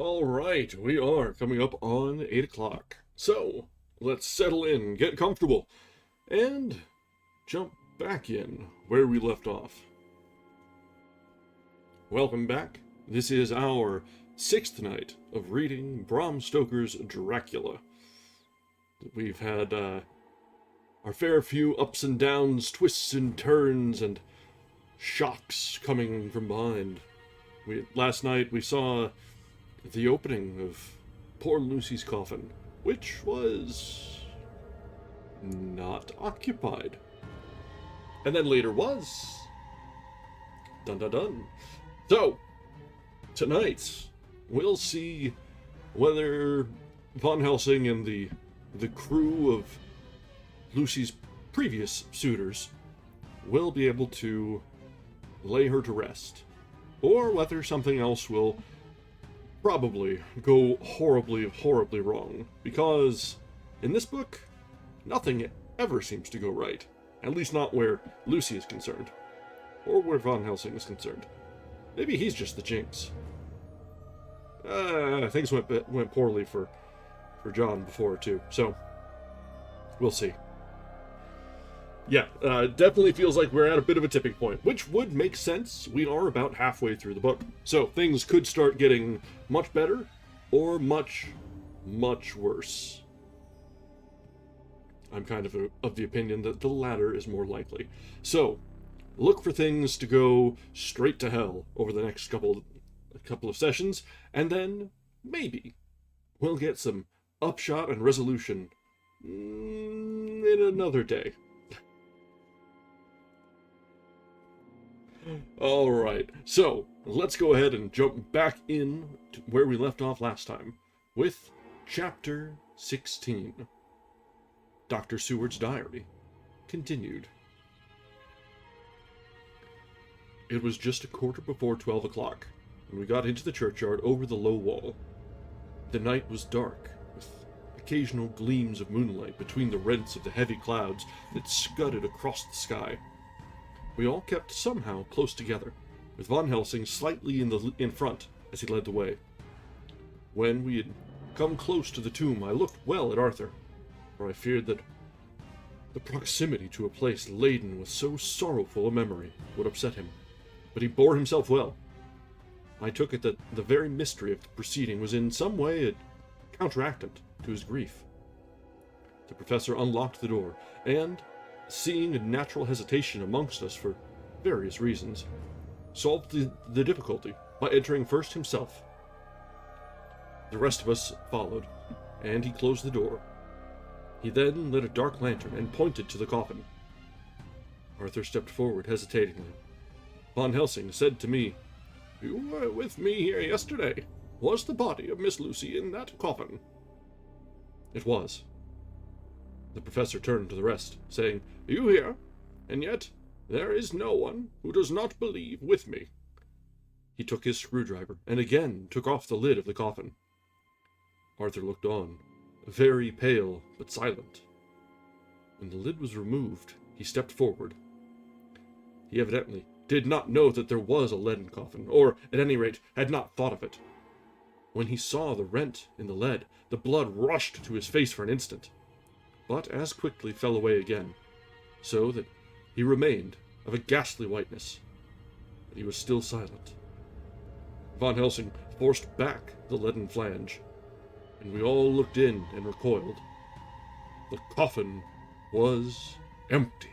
All right, we are coming up on 8 o'clock. So, let's settle in, get comfortable, and jump back in where we left off. Welcome back. This is our 6th night of reading Bram Stoker's Dracula. We've had our fair few ups and downs, twists and turns, and shocks coming from behind. Last night we saw the opening of poor Lucy's coffin, which was not occupied. And then later was. Dun dun dun. So, tonight, we'll see whether Van Helsing and the crew of Lucy's previous suitors will be able to lay her to rest, or whether something else will probably go horribly, horribly wrong, because in this book, nothing ever seems to go right, at least not where Lucy is concerned, or where Van Helsing is concerned. Maybe he's just the jinx. Things went poorly for John before, too, so we'll see. Yeah, definitely feels like we're at a bit of a tipping point, which would make sense. We are about halfway through the book, so things could start getting much better, or much, much worse. I'm kind of the opinion that the latter is more likely. So, look for things to go straight to hell over the next couple of sessions, and then, maybe, we'll get some upshot and resolution in another day. Alright, so let's go ahead and jump back in to where we left off last time, with Chapter 16. Dr. Seward's Diary. Continued. It was just a quarter before 12 o'clock, when we got into the churchyard over the low wall. The night was dark, with occasional gleams of moonlight between the rents of the heavy clouds that scudded across the sky. We all kept somehow close together, with Van Helsing slightly in front as he led the way. When we had come close to the tomb, I looked well at Arthur, for I feared that the proximity to a place laden with so sorrowful a memory would upset him. But he bore himself well. I took it that the very mystery of the proceeding was in some way a counteractant to his grief. The professor unlocked the door, and, seeing a natural hesitation amongst us for various reasons, solved the difficulty by entering first himself. The rest of us followed, and he closed the door. He then lit a dark lantern and pointed to the coffin. Arthur stepped forward hesitatingly. Van Helsing said to me, "You were with me here yesterday. Was the body of Miss Lucy in that coffin?" It was. The professor turned to the rest, saying, "You hear? And yet there is no one who does not believe with me." He took his screwdriver and again took off the lid of the coffin. Arthur looked on, very pale but silent. When the lid was removed, he stepped forward. He evidently did not know that there was a leaden coffin, or, at any rate, had not thought of it. When he saw the rent in the lead, the blood rushed to his face for an instant, but as quickly fell away again, so that he remained of a ghastly whiteness. But he was still silent. Van Helsing forced back the leaden flange, and we all looked in and recoiled. The coffin was empty.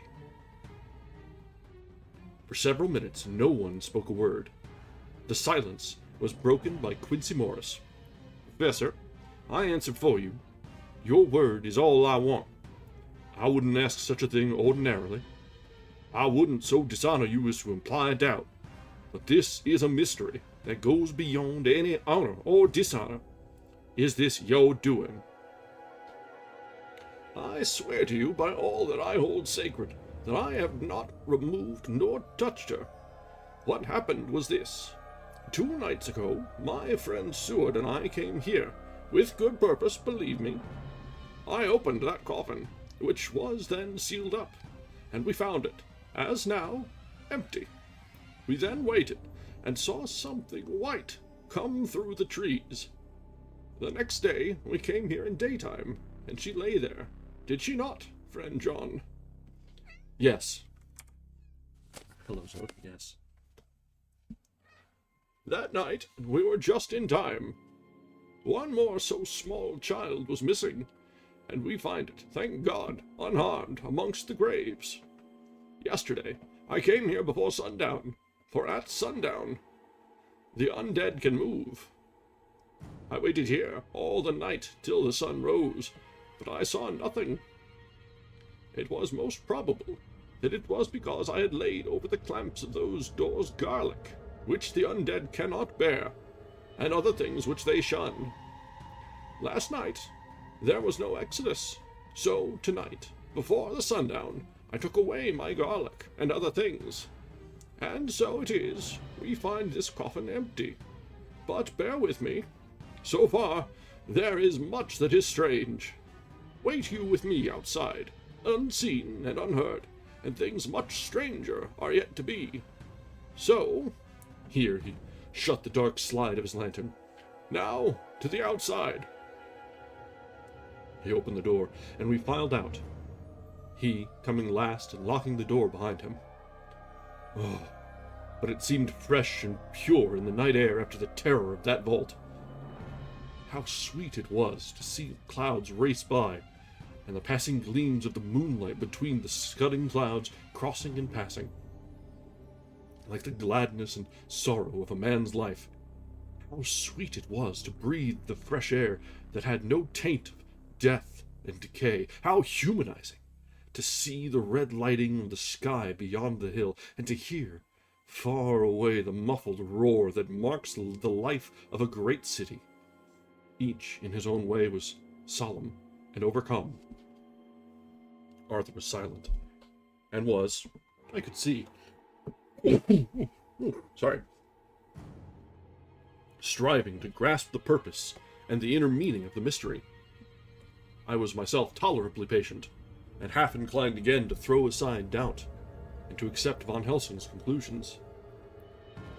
For several minutes no one spoke a word. The silence was broken by Quincy Morris. "Professor, I answer for you. Your word is all I want. I wouldn't ask such a thing ordinarily. I wouldn't so dishonor you as to imply a doubt. But this is a mystery that goes beyond any honor or dishonor. Is this your doing?" "I swear to you by all that I hold sacred, that I have not removed nor touched her. What happened was this. 2 nights ago, my friend Seward and I came here, with good purpose, believe me. I opened that coffin, which was then sealed up, and we found it, as now, empty. We then waited, and saw something white come through the trees. The next day we came here in daytime, and she lay there. Did she not, friend John? Yes. Hello, Zoe. Yes. That night we were just in time. One more so small child was missing, and we find it, thank God, unharmed amongst the graves. Yesterday I came here before sundown, for at sundown the undead can move. I waited here all the night till the sun rose, but I saw nothing. It was most probable that it was because I had laid over the clamps of those doors garlic, which the undead cannot bear, and other things which they shun. Last night there was no exodus, so tonight, before the sundown, I took away my garlic and other things. And so it is, we find this coffin empty. But bear with me. So far, there is much that is strange. Wait you with me outside, unseen and unheard, and things much stranger are yet to be. So, here he shut the dark slide of his lantern. Now, to the outside. He opened the door, and we filed out, he coming last and locking the door behind him. Oh, but it seemed fresh and pure in the night air after the terror of that vault. How sweet it was to see clouds race by, and the passing gleams of the moonlight between the scudding clouds crossing and passing, like the gladness and sorrow of a man's life. How sweet it was to breathe the fresh air that had no taint of death and decay. How humanizing to see the red lighting of the sky beyond the hill, and to hear far away the muffled roar that marks the life of a great city. Each, in his own way, was solemn and overcome. Arthur was silent, and was, I could see, striving to grasp the purpose and the inner meaning of the mystery. I was myself tolerably patient, and half inclined again to throw aside doubt, and to accept Von Helsing's conclusions.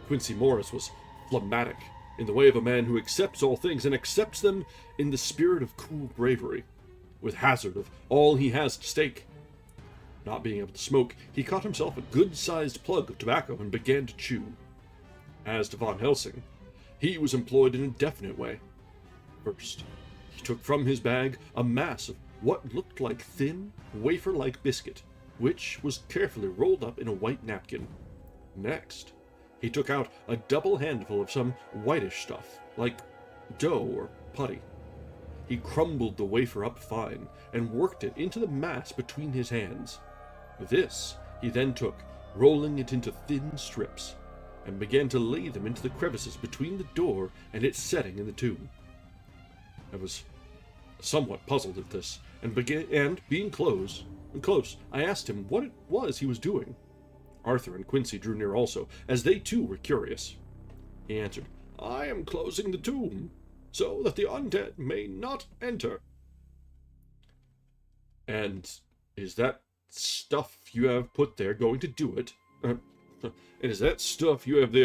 Quincy Morris was phlegmatic, in the way of a man who accepts all things, and accepts them in the spirit of cool bravery, with hazard of all he has at stake. Not being able to smoke, he caught himself a good-sized plug of tobacco and began to chew. As to Von Helsing, he was employed in a definite way. First, he took from his bag a mass of what looked like thin, wafer-like biscuit, which was carefully rolled up in a white napkin. Next, he took out a double handful of some whitish stuff, like dough or putty. He crumbled the wafer up fine, and worked it into the mass between his hands. This he then took, rolling it into thin strips, and began to lay them into the crevices between the door and its setting in the tomb. I was somewhat puzzled at this, and being close, I asked him what it was he was doing. Arthur and Quincy drew near also, as they too were curious. He answered, "I am closing the tomb, so that the undead may not enter." "And is that stuff you have put there going to do it? And is that stuff you have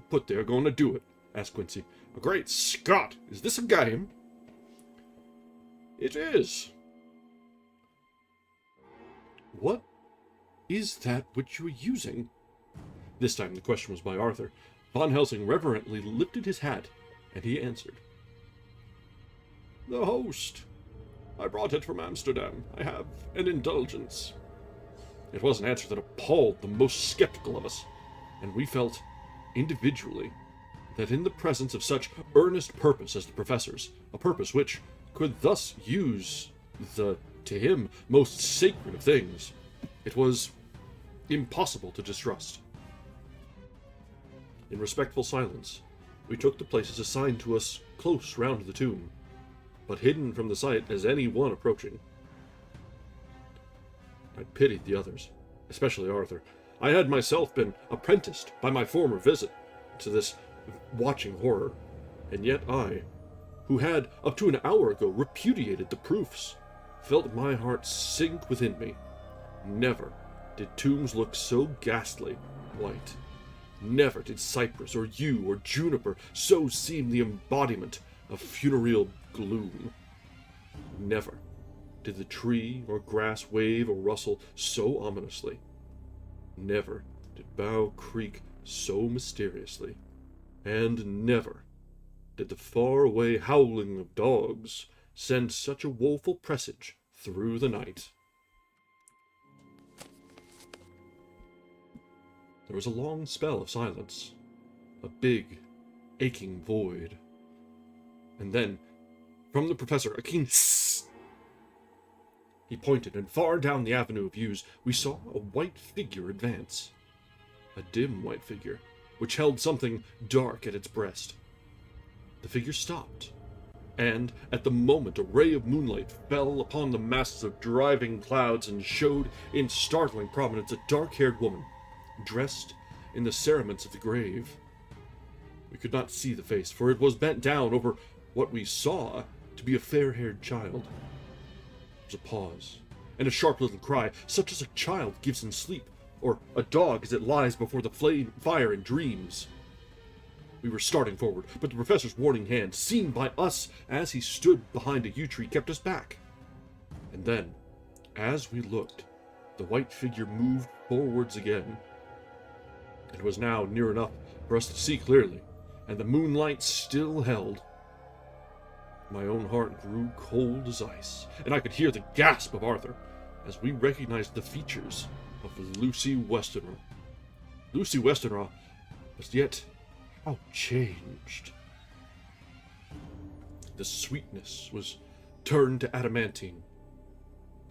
put there going to do it?" asked Quincy. "Great Scott! Is this a game?" "It is." "What is that which you are using?" This time the question was by Arthur. Von Helsing reverently lifted his hat, and he answered, "The host. I brought it from Amsterdam. I have an indulgence." It was an answer that appalled the most skeptical of us, and we felt, individually, that in the presence of such earnest purpose as the professor's, a purpose which could thus use the, to him, most sacred of things, it was impossible to distrust. In respectful silence, we took the places assigned to us close round the tomb, but hidden from the sight as any one approaching. I pitied the others, especially Arthur. I had myself been apprenticed by my former visit to this watching horror, and yet I, who had up to an hour ago repudiated the proofs, felt my heart sink within me. Never did tombs look so ghastly white. Never did cypress or yew or juniper so seem the embodiment of funereal gloom. Never did the tree or grass wave or rustle so ominously. Never did bough creak so mysteriously. And never did the far-away howling of dogs send such a woeful presage through the night. There was a long spell of silence, a big, aching void. And then, from the professor, a keen hiss. He pointed, and far down the avenue of yews, we saw a white figure advance. A dim white figure, which held something dark at its breast. The figure stopped, and at the moment a ray of moonlight fell upon the masses of driving clouds and showed in startling prominence a dark-haired woman, dressed in the cerements of the grave. We could not see the face, for it was bent down over what we saw to be a fair-haired child. There was a pause, and a sharp little cry, such as a child gives in sleep, or a dog as it lies before the fire in dreams. We were starting forward, but the professor's warning hand, seen by us as he stood behind a yew tree, kept us back. And then, as we looked, the white figure moved forwards again. It was now near enough for us to see clearly, and the moonlight still held. My own heart grew cold as ice, and I could hear the gasp of Arthur as we recognized the features of Lucy Westenra. Lucy Westenra, but yet how changed. The sweetness was turned to adamantine,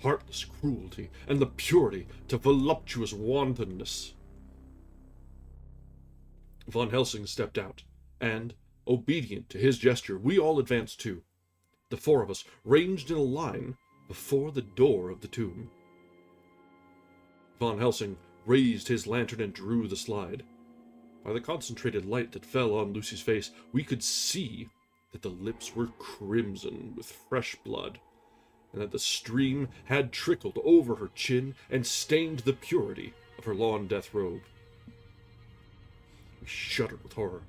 heartless cruelty, and the purity to voluptuous wantonness. Von Helsing stepped out, and, obedient to his gesture, we all advanced too. The four of us ranged in a line before the door of the tomb. Von Helsing raised his lantern and drew the slide. By the concentrated light that fell on Lucy's face, we could see that the lips were crimson with fresh blood, and that the stream had trickled over her chin and stained the purity of her lawn death robe. We shuddered with horror.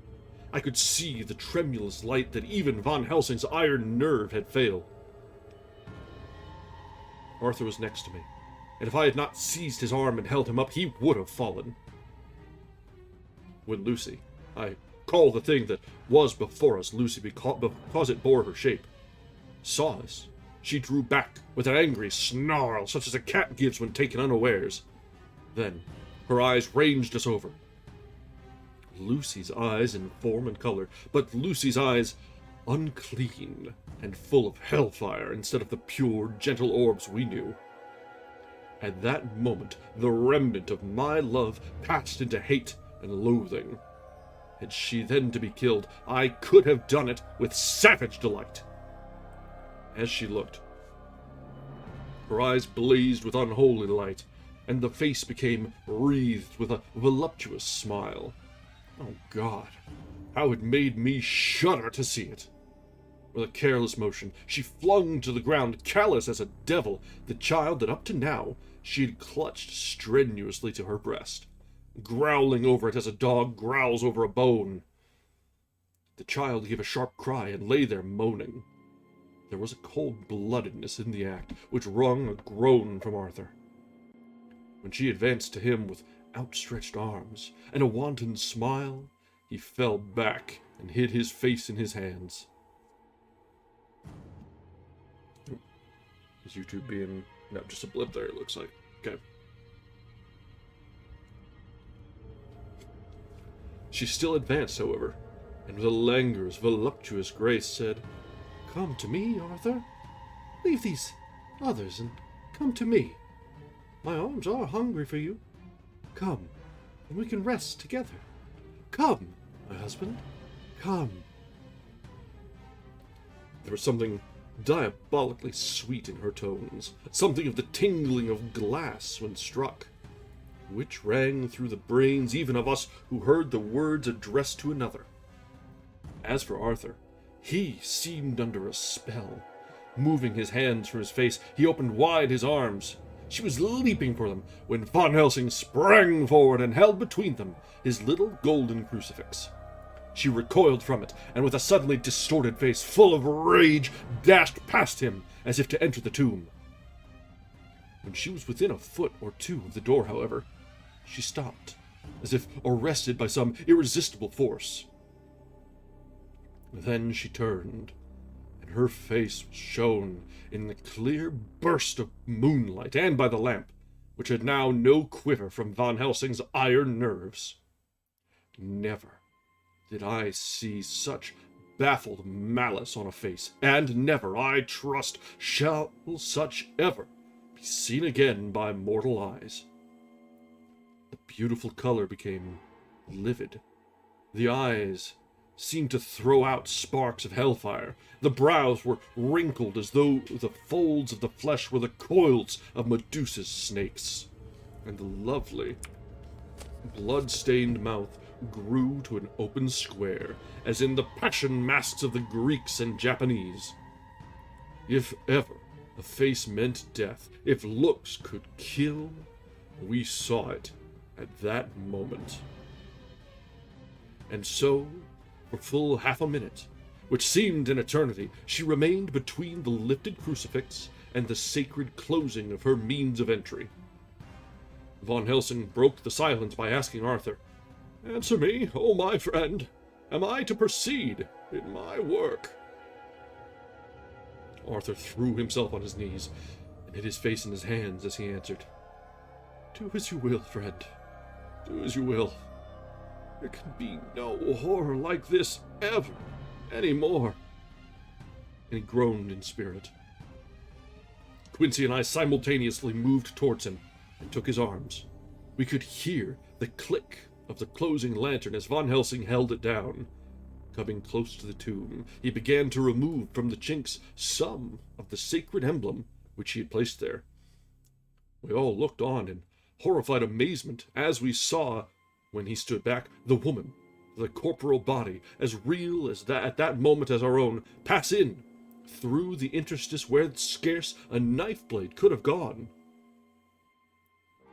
I could see the tremulous light that even Von Helsing's iron nerve had failed. Arthur was next to me, and if I had not seized his arm and held him up, he would have fallen. When Lucy, I call the thing that was before us Lucy because it bore her shape, saw us, she drew back with an angry snarl such as a cat gives when taken unawares. Then her eyes ranged us over. Lucy's eyes in form and color, but Lucy's eyes unclean and full of hellfire instead of the pure, gentle orbs we knew. At that moment, the remnant of my love passed into hate and loathing. Had she then to be killed, I could have done it with savage delight. As she looked, her eyes blazed with unholy light, and the face became wreathed with a voluptuous smile. Oh God, how it made me shudder to see it! With a careless motion, she flung to the ground, callous as a devil, the child that up to now she had clutched strenuously to her breast, growling over it as a dog growls over a bone. The child gave a sharp cry and lay there moaning. There was a cold-bloodedness in the act which wrung a groan from Arthur. When she advanced to him with outstretched arms and a wanton smile, he fell back and hid his face in his hands. Is YouTube being... No, just a blip there, it looks like. Okay. She still advanced, however, and with a languorous, voluptuous grace said, "Come to me, Arthur. Leave these others and come to me. My arms are hungry for you. Come, and we can rest together. Come, my husband, come." There was something diabolically sweet in her tones, something of the tingling of glass when struck, which rang through the brains even of us who heard the words addressed to another. As for Arthur, he seemed under a spell. Moving his hands from his face, he opened wide his arms. She was leaping for them when Von Helsing sprang forward and held between them his little golden crucifix. She recoiled from it, and with a suddenly distorted face full of rage, dashed past him as if to enter the tomb. When she was within a foot or two of the door, however, she stopped, as if arrested by some irresistible force. Then she turned, and her face was shown in the clear burst of moonlight and by the lamp, which had now no quiver from Van Helsing's iron nerves. Never did I see such baffled malice on a face, and never, I trust, shall such ever be seen again by mortal eyes. The beautiful color became livid. The eyes seemed to throw out sparks of hellfire. The brows were wrinkled as though the folds of the flesh were the coils of Medusa's snakes, and the lovely, blood-stained mouth grew to an open square, as in the passion masks of the Greeks and Japanese. If ever a face meant death, if looks could kill, we saw it at that moment. And so, for full half a minute, which seemed an eternity, she remained between the lifted crucifix and the sacred closing of her means of entry. Van Helsing broke the silence by asking Arthur, "Answer me, O my friend. Am I to proceed in my work?" Arthur threw himself on his knees and hid his face in his hands as he answered, "Do as you will, friend. Do as you will. There can be no horror like this ever any more." And he groaned in spirit. Quincy and I simultaneously moved towards him and took his arms. We could hear the click of the closing lantern as Van Helsing held it down. Coming close to the tomb, he began to remove from the chinks some of the sacred emblem which he had placed there. We all looked on in horrified amazement as we saw, when he stood back, the woman, the corporeal body, as real as that at that moment as our own, pass in through the interstice where scarce a knife blade could have gone.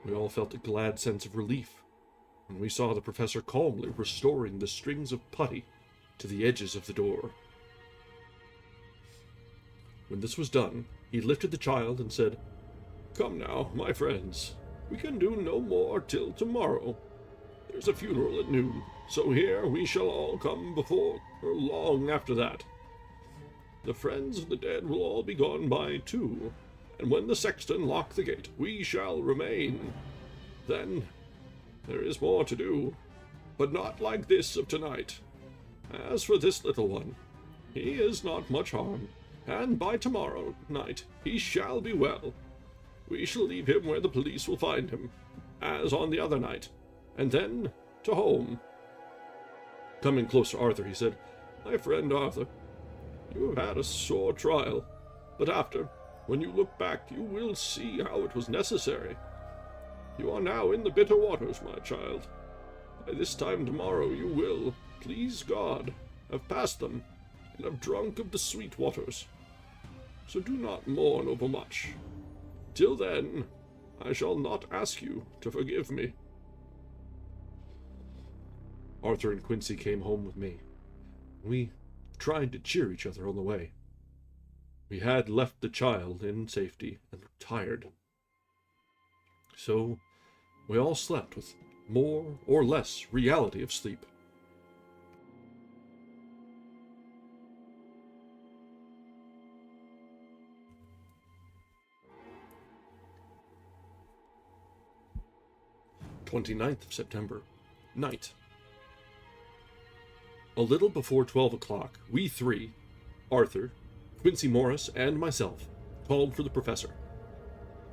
We all felt a glad sense of relief when we saw the professor calmly restoring the strings of putty to the edges of the door. When this was done, he lifted the child and said, "Come now, my friends, we can do no more till tomorrow. There's a funeral at noon, so here we shall all come before or long after that. The friends of the dead will all be gone by 2, and when the sexton lock the gate, we shall remain. Then there is more to do, but not like this of tonight. As for this little one, he is not much harm, and by tomorrow night he shall be well. We shall leave him where the police will find him, as on the other night, and then to home." Coming close to Arthur, he said, "My friend Arthur, you have had a sore trial, but after, when you look back, you will see how it was necessary. You are now in the bitter waters, my child. By this time tomorrow you will, please God, have passed them, and have drunk of the sweet waters. So do not mourn overmuch. Till then, I shall not ask you to forgive me." Arthur and Quincy came home with me. We tried to cheer each other on the way. We had left the child in safety and were tired. So we all slept with more or less reality of sleep. September 29th, night. A little before 12 o'clock, we 3, Arthur, Quincy Morris, and myself, called for the professor.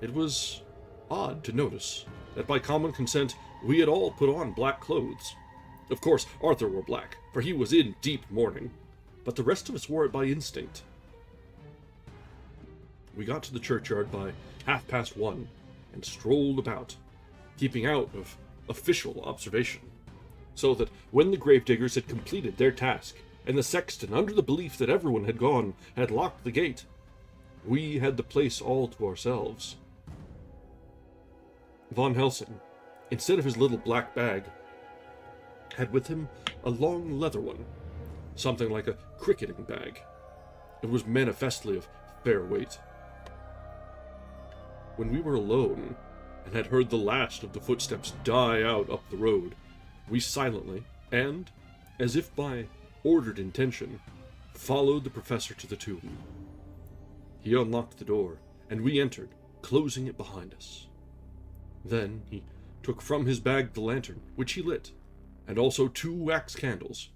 It was odd to notice that by common consent we had all put on black clothes. Of course, Arthur wore black, for he was in deep mourning, but the rest of us wore it by instinct. We got to the churchyard by 1:30 and strolled about, keeping out of official observation, so that when the gravediggers had completed their task, and the sexton, under the belief that everyone had gone, had locked the gate, we had the place all to ourselves. Van Helsing, instead of his little black bag, had with him a long leather one, something like a cricketing bag. It was manifestly of fair weight. When we were alone, and had heard the last of the footsteps die out up the road, we silently, and, as if by ordered intention, followed the professor to the tomb. He unlocked the door, and we entered, closing it behind us. Then he took from his bag the lantern, which he lit, and also 2 wax candles,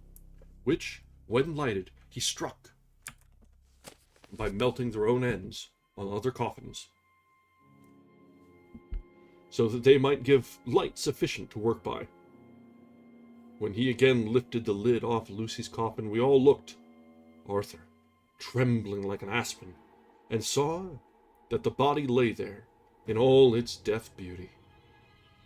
which, when lighted, he struck, by melting their own ends on other coffins, so that they might give light sufficient to work by. When he again lifted the lid off Lucy's coffin, we all looked, Arthur, trembling like an aspen, and saw that the body lay there in all its death beauty.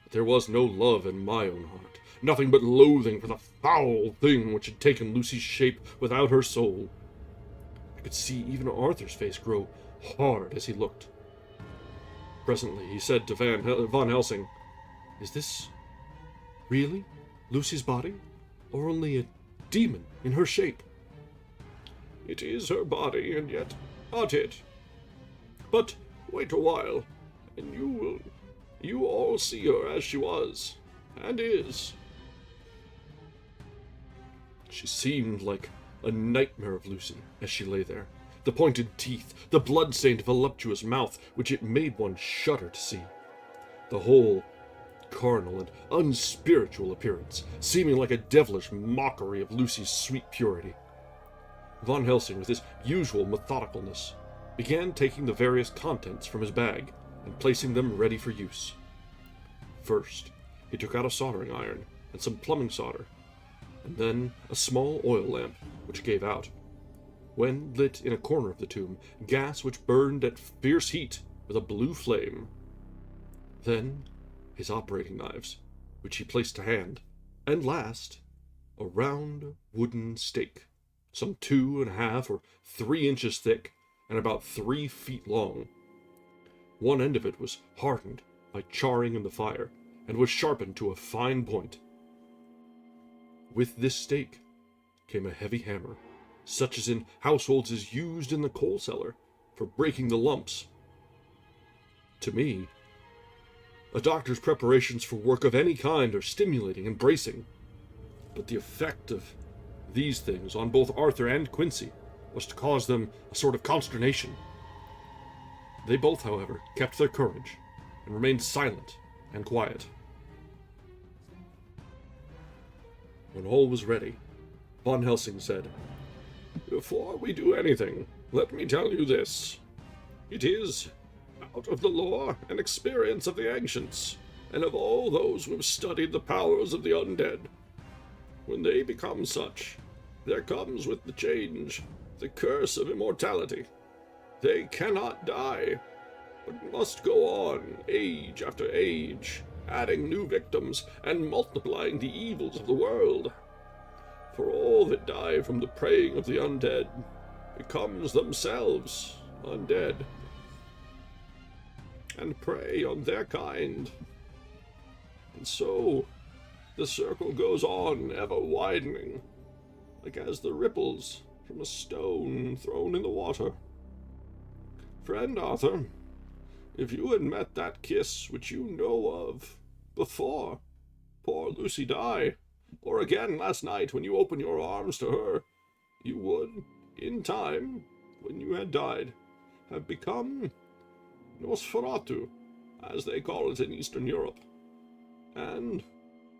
But there was no love in my own heart, nothing but loathing for the foul thing which had taken Lucy's shape without her soul. I could see even Arthur's face grow hard as he looked. Presently he said to Van Helsing, "Is this really Lucy's body, or only a demon in her shape?" "It is her body, and yet not it. But wait a while, and you all see her as she was, and is." She seemed like a nightmare of Lucy as she lay there. The pointed teeth, the blood-stained voluptuous mouth, which it made one shudder to see. The whole carnal and unspiritual appearance, seeming like a devilish mockery of Lucy's sweet purity. Van Helsing, with his usual methodicalness, began taking the various contents from his bag and placing them ready for use. First, he took out a soldering iron and some plumbing solder, and then a small oil lamp, which gave out, when lit in a corner of the tomb, gas which burned at fierce heat with a blue flame. Then his operating knives, which he placed to hand, and last, a round wooden stake, some 2.5 or 3 inches thick, and about 3 feet long. One end of it was hardened by charring in the fire, and was sharpened to a fine point. With this stake came a heavy hammer, such as in households is used in the coal cellar for breaking the lumps. To me, a doctor's preparations for work of any kind are stimulating and bracing, but the effect of these things on both Arthur and Quincy was to cause them a sort of consternation. They both, however, kept their courage and remained silent and quiet. When all was ready, Van Helsing said, "Before we do anything, let me tell you this. It is out of the lore and experience of the ancients, and of all those who have studied the powers of the undead. When they become such, there comes with the change the curse of immortality. They cannot die, but must go on, age after age, adding new victims and multiplying the evils of the world. For all that die from the preying of the undead becomes themselves undead, and prey on their kind. And so the circle goes on, ever widening, like as the ripples from a stone thrown in the water. Friend Arthur, if you had met that kiss which you know of before poor Lucy died, or again last night when you opened your arms to her, you would, in time, when you had died, have become Nosferatu, as they call it in Eastern Europe, and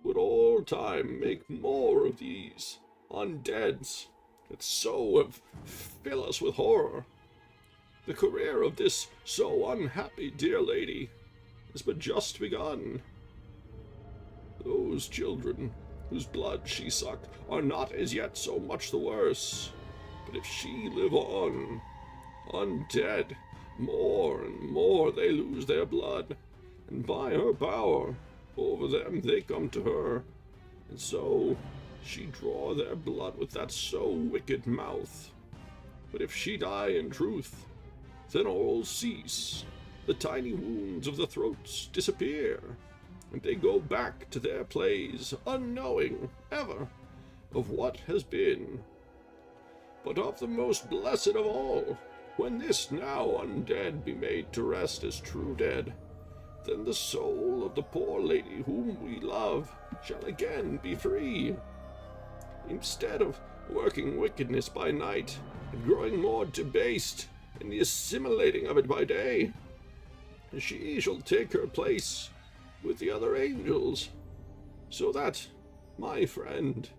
would all time make more of these undeads that so have fill us with horror. The career of this so unhappy dear lady is but just begun. Those children whose blood she sucked are not as yet so much the worse, but if she live on, undead, more and more they lose their blood, and by her power over them they come to her, and so she draw their blood with that so wicked mouth. But if she die in truth, then all cease, the tiny wounds of the throats disappear, and they go back to their plays, unknowing, ever, of what has been. But of the most blessed of all, when this now undead be made to rest as true dead, then the soul of the poor lady whom we love shall again be free. Instead of working wickedness by night, and growing more debased in the assimilating of it by day, she shall take her place with the other angels, so that, my friend,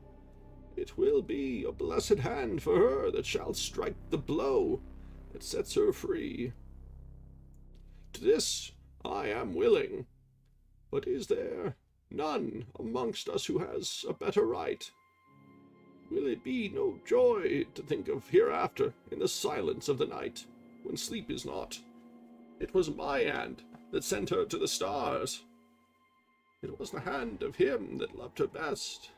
it will be a blessed hand for her that shall strike the blow that sets her free. To this I am willing, but is there none amongst us who has a better right? Will it be no joy to think of hereafter in the silence of the night, when sleep is not? It was my hand that sent her to the stars. It was the hand of him that loved her best,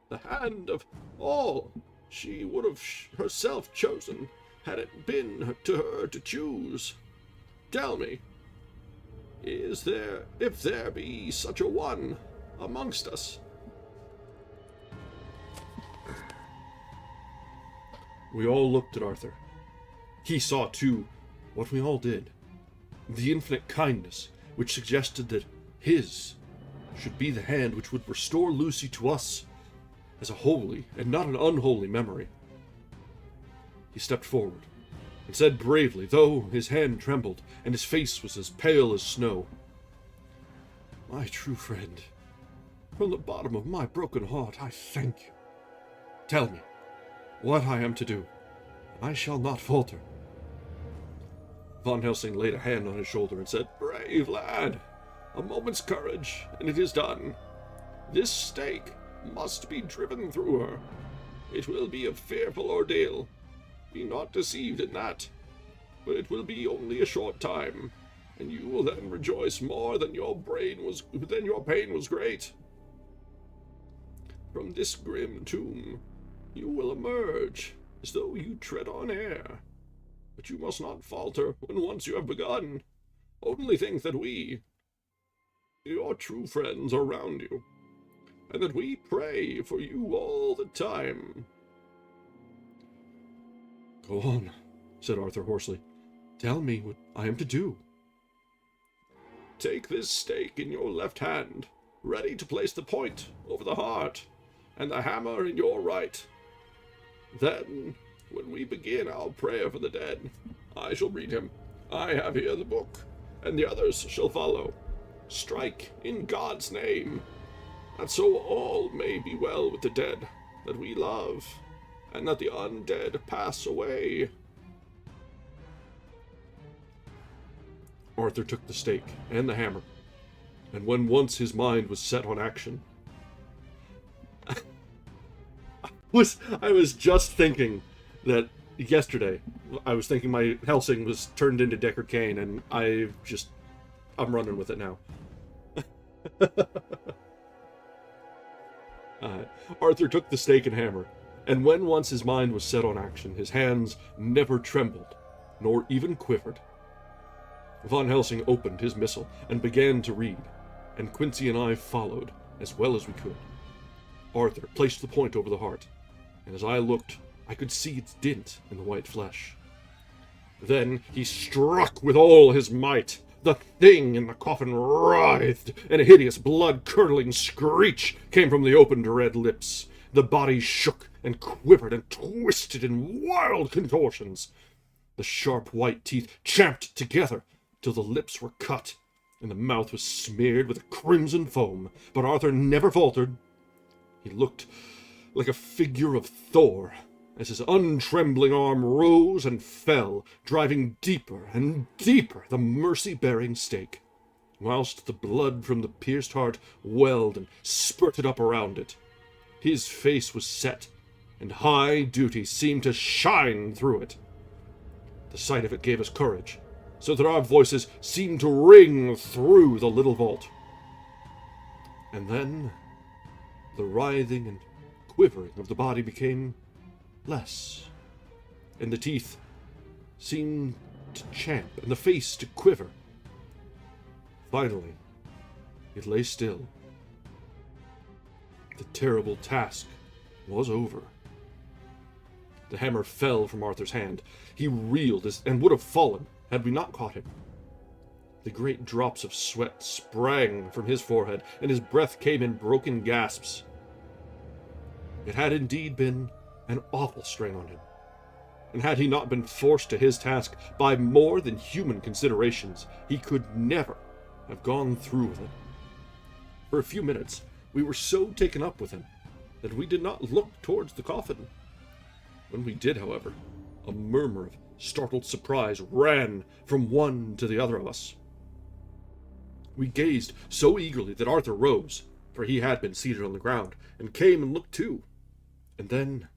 the hand of all she would have herself chosen, had it been to her to choose. Tell me, is there, if there be such a one amongst us? We all looked at Arthur. He saw, too, what we all did. The infinite kindness which suggested that his should be the hand which would restore Lucy to us as a holy and not an unholy memory. He stepped forward and said bravely, though his hand trembled and his face was as pale as snow, "My true friend, from the bottom of my broken heart, I thank you. Tell me what I am to do. I shall not falter." Von Helsing laid a hand on his shoulder and said, "Brave lad, a moment's courage, and it is done. This stake must be driven through her. It will be a fearful ordeal. Be not deceived in that. But it will be only a short time, and you will then rejoice more than your pain was great. From this grim tomb you will emerge as though you tread on air. But you must not falter when once you have begun. Only think that we, your true friends, are round you, and that we pray for you all the time." "Go on," said Arthur hoarsely. "Tell me what I am to do." "Take this stake in your left hand, ready to place the point over the heart, and the hammer in your right. Then, when we begin our prayer for the dead, I shall read him. I have here the book, and the others shall follow. Strike in God's name, that so all may be well with the dead that we love, and that the undead pass away." Arthur took the stake and the hammer, and when once his mind was set on action, I was just thinking that yesterday, I was thinking my Helsing was turned into Deckard Cain, and I'm running with it now. Arthur took the stake and hammer, and when once his mind was set on action, his hands never trembled, nor even quivered. Von Helsing opened his missal and began to read, and Quincy and I followed as well as we could. Arthur placed the point over the heart, and as I looked, I could see its dint in the white flesh. Then he struck with all his might. The thing in the coffin writhed, and a hideous blood-curdling screech came from the opened red lips. The body shook and quivered and twisted in wild contortions. The sharp white teeth champed together till the lips were cut, and the mouth was smeared with a crimson foam. But Arthur never faltered. He looked like a figure of Thor, as his untrembling arm rose and fell, driving deeper and deeper the mercy-bearing stake, whilst the blood from the pierced heart welled and spurted up around it. His face was set, and high duty seemed to shine through it. The sight of it gave us courage, so that our voices seemed to ring through the little vault. And then the writhing and quivering of the body became less, and the teeth seemed to champ and the face to quiver. Finally, it lay still. The terrible task was over. The hammer fell from Arthur's hand. He reeled and would have fallen had we not caught him. The great drops of sweat sprang from his forehead, and his breath came in broken gasps. It had indeed been an awful strain on him, and had he not been forced to his task by more than human considerations, he could never have gone through with it. For a few minutes, we were so taken up with him that we did not look towards the coffin. When we did, however, a murmur of startled surprise ran from one to the other of us. We gazed so eagerly that Arthur rose, for he had been seated on the ground, and came and looked too. And then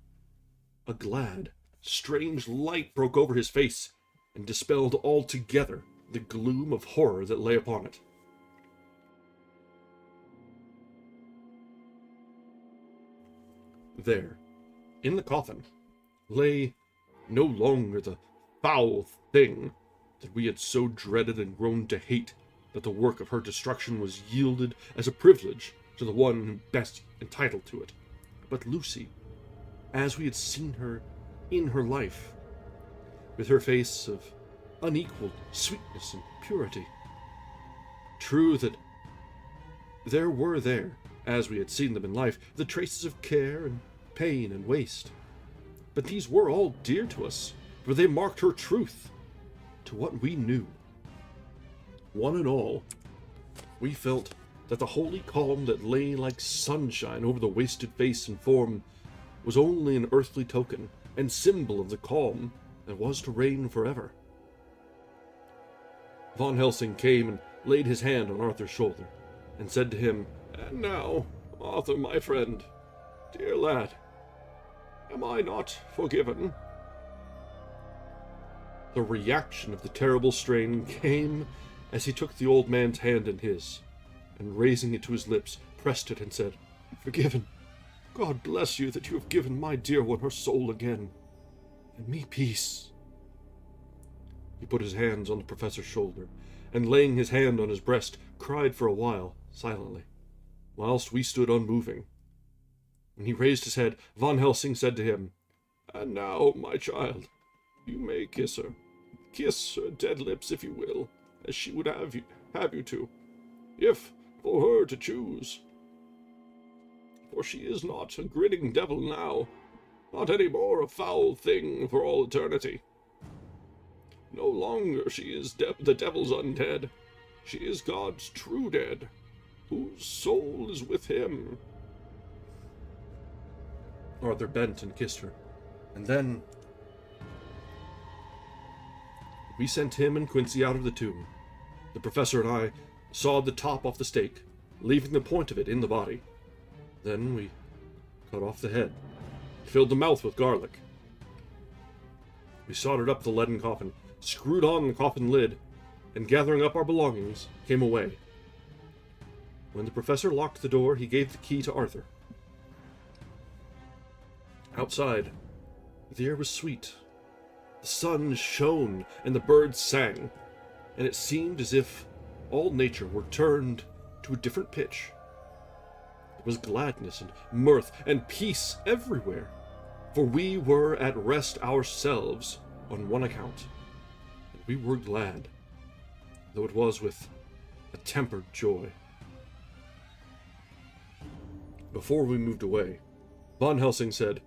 a glad, strange light broke over his face, and dispelled altogether the gloom of horror that lay upon it. There, in the coffin, lay no longer the foul thing that we had so dreaded and grown to hate, that the work of her destruction was yielded as a privilege to the one best entitled to it, but Lucy, as we had seen her in her life, with her face of unequaled sweetness and purity. True that there were there, as we had seen them in life, the traces of care and pain and waste. But these were all dear to us, for they marked her truth to what we knew. One and all, we felt that the holy calm that lay like sunshine over the wasted face and form was only an earthly token and symbol of the calm that was to reign forever. Von Helsing came and laid his hand on Arthur's shoulder, and said to him, "And now, Arthur, my friend, dear lad, am I not forgiven?" The reaction of the terrible strain came as he took the old man's hand in his, and raising it to his lips, pressed it and said, "Forgiven. God bless you that you have given my dear one her soul again, and me peace." He put his hands on the professor's shoulder, and laying his hand on his breast, cried for a while, silently, whilst we stood unmoving. When he raised his head, Von Helsing said to him, "And now, my child, you may kiss her. Kiss her dead lips if you will, as she would have you to, if for her to choose. For she is not a grinning devil now, not any more a foul thing for all eternity. No longer she is the devil's undead. She is God's true dead, whose soul is with him." Arthur bent and kissed her, and then we sent him and Quincy out of the tomb. The professor and I sawed the top off the stake, leaving the point of it in the body. Then we cut off the head, filled the mouth with garlic. We soldered up the leaden coffin, screwed on the coffin lid, and gathering up our belongings, came away. When the professor locked the door, he gave the key to Arthur. Outside, the air was sweet. The sun shone and the birds sang, and it seemed as if all nature were turned to a different pitch. There was gladness and mirth and peace everywhere, for we were at rest ourselves on one account, and we were glad, though it was with a tempered joy. Before we moved away, Von Helsing said,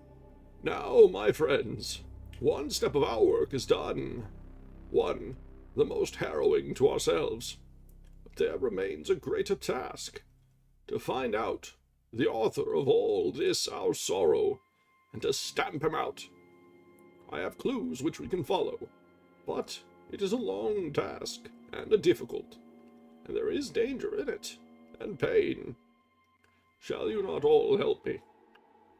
"Now, my friends, one step of our work is done, one the most harrowing to ourselves. But there remains a greater task, to find out the author of all this our sorrow, and to stamp him out. I have clues which we can follow, but it is a long task, and a difficult, and there is danger in it, and pain. Shall you not all help me?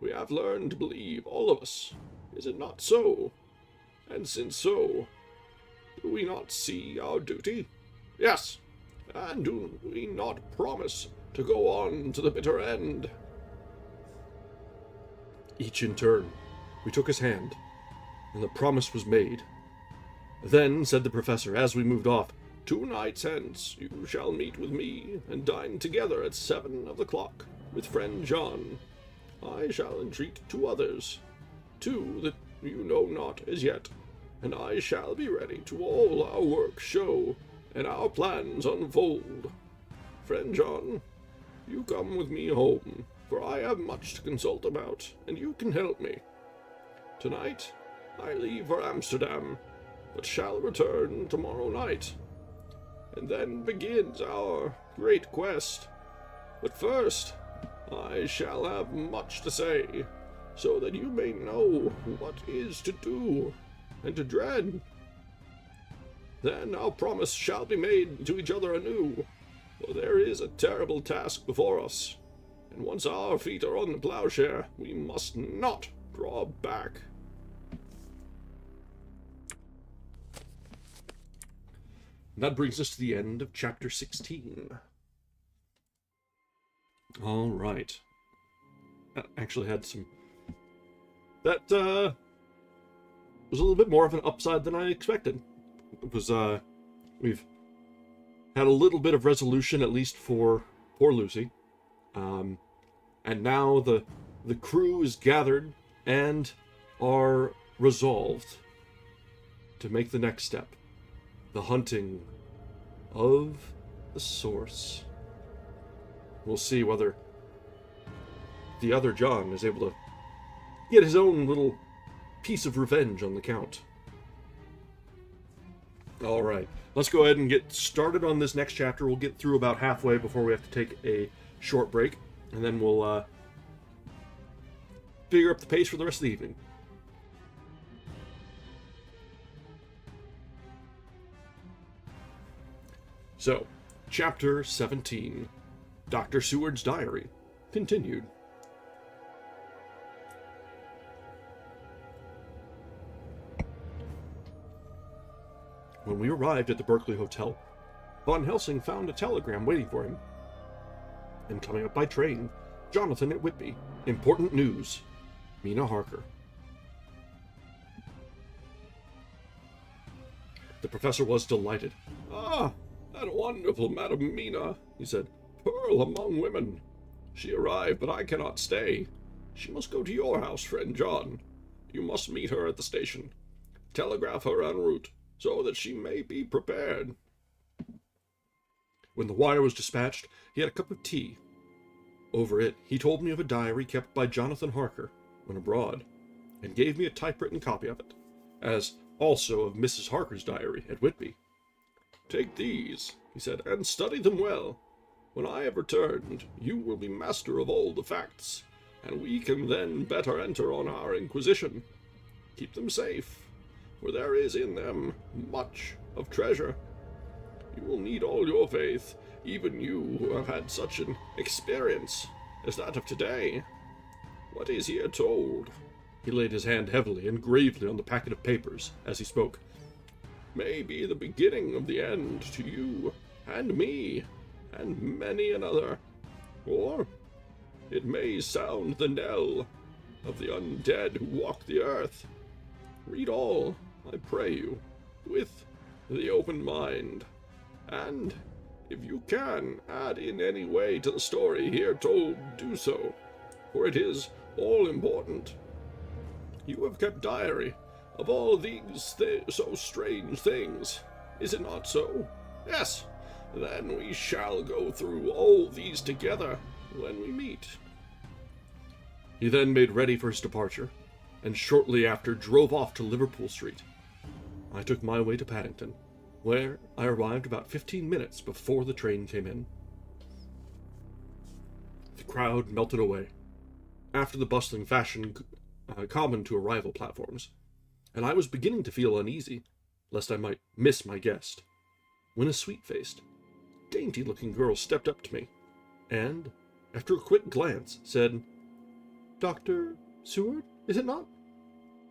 We have learned to believe, all of us. Is it not so? And since so, do we not see our duty? Yes, and do we not promise to go on to the bitter end?" Each in turn, we took his hand, and the promise was made. Then, said the professor, as we moved off, 2 nights hence you shall meet with me, and dine together at 7 of the clock, with friend John. I shall entreat 2 others, 2 that you know not as yet, and I shall be ready to all our work show, and our plans unfold. Friend John, you come with me home, for I have much to consult about, and you can help me. Tonight I leave for Amsterdam, but shall return tomorrow night, and then begins our great quest. But first, I shall have much to say, so that you may know what is to do and to dread. Then our promise shall be made to each other anew, for there is a terrible task before us, and once our feet are on the plowshare, we must not draw back. And that brings us to the end of chapter 16. All right. That actually had some... That, was a little bit more of an upside than I expected. It was, we've had a little bit of resolution, at least for poor Lucy. And now the crew is gathered and are resolved to make the next step. The hunting of the source. We'll see whether the other John is able to get his own little piece of revenge on the Count. Alright, let's go ahead and get started on this next chapter. We'll get through about halfway before we have to take a short break, and then we'll figure up the pace for the rest of the evening. So, Chapter 17, Dr. Seward's Diary, continued. When we arrived at the Berkeley Hotel, Von Helsing found a telegram waiting for him. And coming up by train, Jonathan at Whitby. Important news. Mina Harker. The professor was delighted. "Ah, that wonderful Madam Mina," he said. "Pearl among women. She arrived, but I cannot stay. She must go to your house, friend John. You must meet her at the station. Telegraph her en route, so that she may be prepared." When the wire was dispatched, he had a cup of tea. Over it, he told me of a diary kept by Jonathan Harker when abroad, and gave me a typewritten copy of it, as also of Mrs. Harker's diary at Whitby. "Take these," he said, "and study them well. When I have returned, you will be master of all the facts, and we can then better enter on our inquisition. Keep them safe, for there is in them much of treasure. You will need all your faith, even you who have had such an experience as that of today. What is here told?" He laid his hand heavily and gravely on the packet of papers as he spoke. "May be the beginning of the end to you, and me, and many another. Or it may sound the knell of the undead who walk the earth. Read all, I pray you, with the open mind, and if you can add in any way to the story here told, do so, for it is all important. You have kept diary of all these so strange things, is it not so? Yes, then we shall go through all these together when we meet." He then made ready for his departure, and shortly after drove off to Liverpool Street. I took my way to Paddington, where I arrived about 15 minutes before the train came in. The crowd melted away, after the bustling fashion common to arrival platforms, and I was beginning to feel uneasy, lest I might miss my guest, when a sweet-faced, dainty-looking girl stepped up to me, and, after a quick glance, said, "Dr. Seward, is it not?"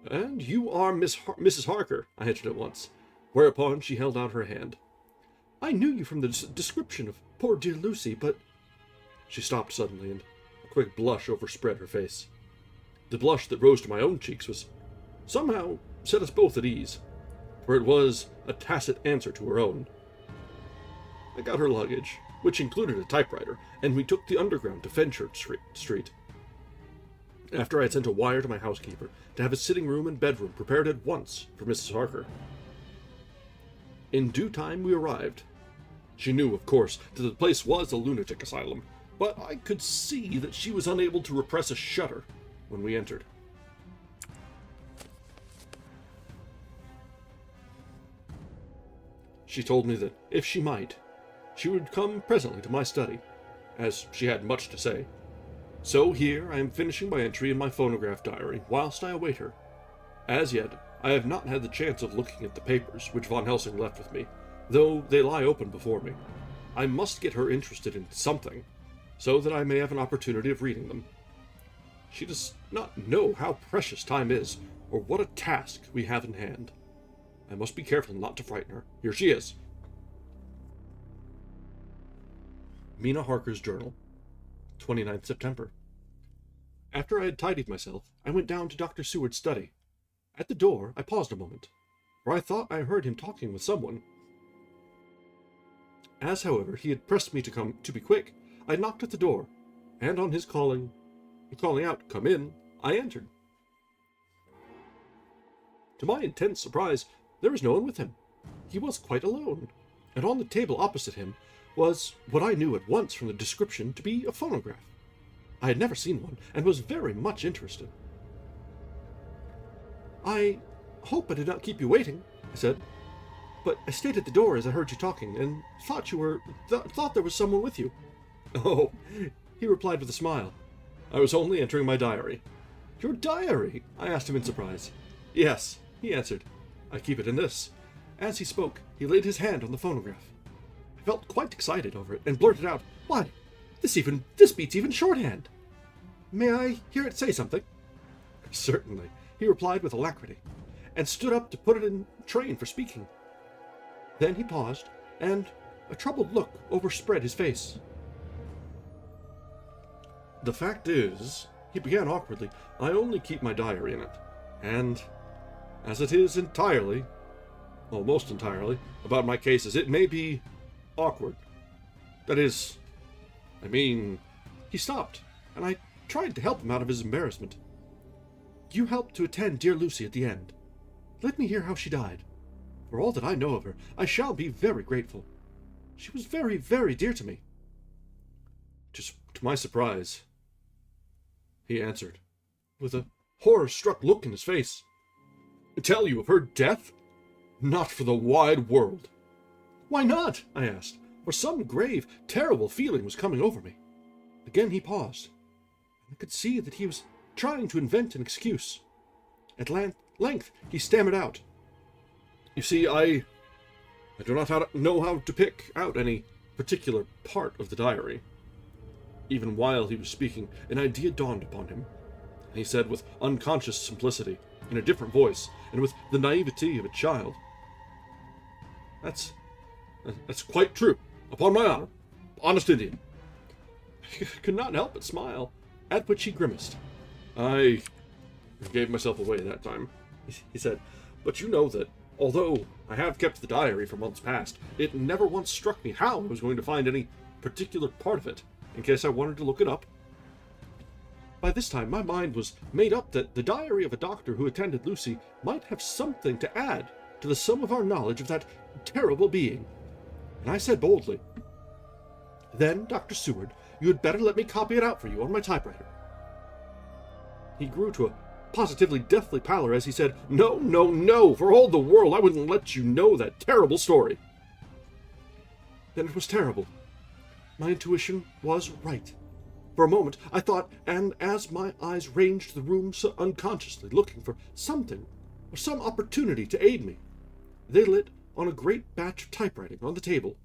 "And you are Mrs. Harker," I answered at once, whereupon she held out her hand. "I knew you from the description of poor dear Lucy, but—" She stopped suddenly, and a quick blush overspread her face. The blush that rose to my own cheeks was somehow set us both at ease, for it was a tacit answer to her own. I got her luggage, which included a typewriter, and we took the underground to Fenchurch Street. After I had sent a wire to my housekeeper to have a sitting room and bedroom prepared at once for Mrs. Harker. In due time we arrived. She knew, of course, that the place was a lunatic asylum, but I could see that she was unable to repress a shudder when we entered. She told me that, if she might, she would come presently to my study, as she had much to say. So here I am finishing my entry in my phonograph diary whilst I await her. As yet, I have not had the chance of looking at the papers which Von Helsing left with me, though they lie open before me. I must get her interested in something, so that I may have an opportunity of reading them. She does not know how precious time is, or what a task we have in hand. I must be careful not to frighten her. Here she is. Mina Harker's Journal, 29th September. After I had tidied myself, I went down to Dr. Seward's study. At the door, I paused a moment, for I thought I heard him talking with someone. As, however, he had pressed me to be quick, I knocked at the door, and on his calling out, "Come in," I entered. To my intense surprise, there was no one with him. He was quite alone, and on the table opposite him was what I knew at once from the description to be a phonograph. I had never seen one, and was very much interested. "I hope I did not keep you waiting," I said, "but I stayed at the door as I heard you talking, and thought thought there was someone with you." "Oh," he replied with a smile, "I was only entering my diary." "Your diary?" I asked him in surprise. "Yes," he answered. "I keep it in this." As he spoke, he laid his hand on the phonograph. I felt quite excited over it, and blurted out, "Why, this beats even shorthand. May I hear it say something?" "Certainly," he replied with alacrity, and stood up to put it in train for speaking. Then he paused, and a troubled look overspread his face. "The fact is," he began awkwardly, "I only keep my diary in it, and as it is almost entirely, about my cases, it may be awkward. That is, He stopped, and I tried to help him out of his embarrassment. "You helped to attend dear Lucy at the end. Let me hear how she died. For all that I know of her, I shall be very grateful. She was very, very dear to me." To my surprise, he answered, with a horror-struck look in his face, "Tell you of her death? Not for the wide world." "Why not?" I asked, for some grave, terrible feeling was coming over me. Again he paused, and I could see that he was trying to invent an excuse. At length he stammered out, "You see, I do not know how to pick out any particular part of the diary." Even while he was speaking, an idea dawned upon him, and he said with unconscious simplicity, in a different voice, and with the naivety of a child, That's quite true, upon my honor. Honest Indian." I could not help but smile, at which he grimaced. "I gave myself away that time," he said, "but you know that, although I have kept the diary for months past, it never once struck me how I was going to find any particular part of it, in case I wanted to look it up. By this time my mind was made up that the diary of a doctor who attended Lucy might have something to add to the sum of our knowledge of that terrible being, and I said boldly, 'Then, Dr. Seward, you had better let me copy it out for you on my typewriter.' He grew to a positively deathly pallor as he said, 'No, no, no, for all the world I wouldn't let you know that terrible story.' Then it was terrible. My intuition was right. For a moment I thought, and as my eyes ranged the room so unconsciously looking for something or some opportunity to aid me, they lit on a great batch of typewriting on the table.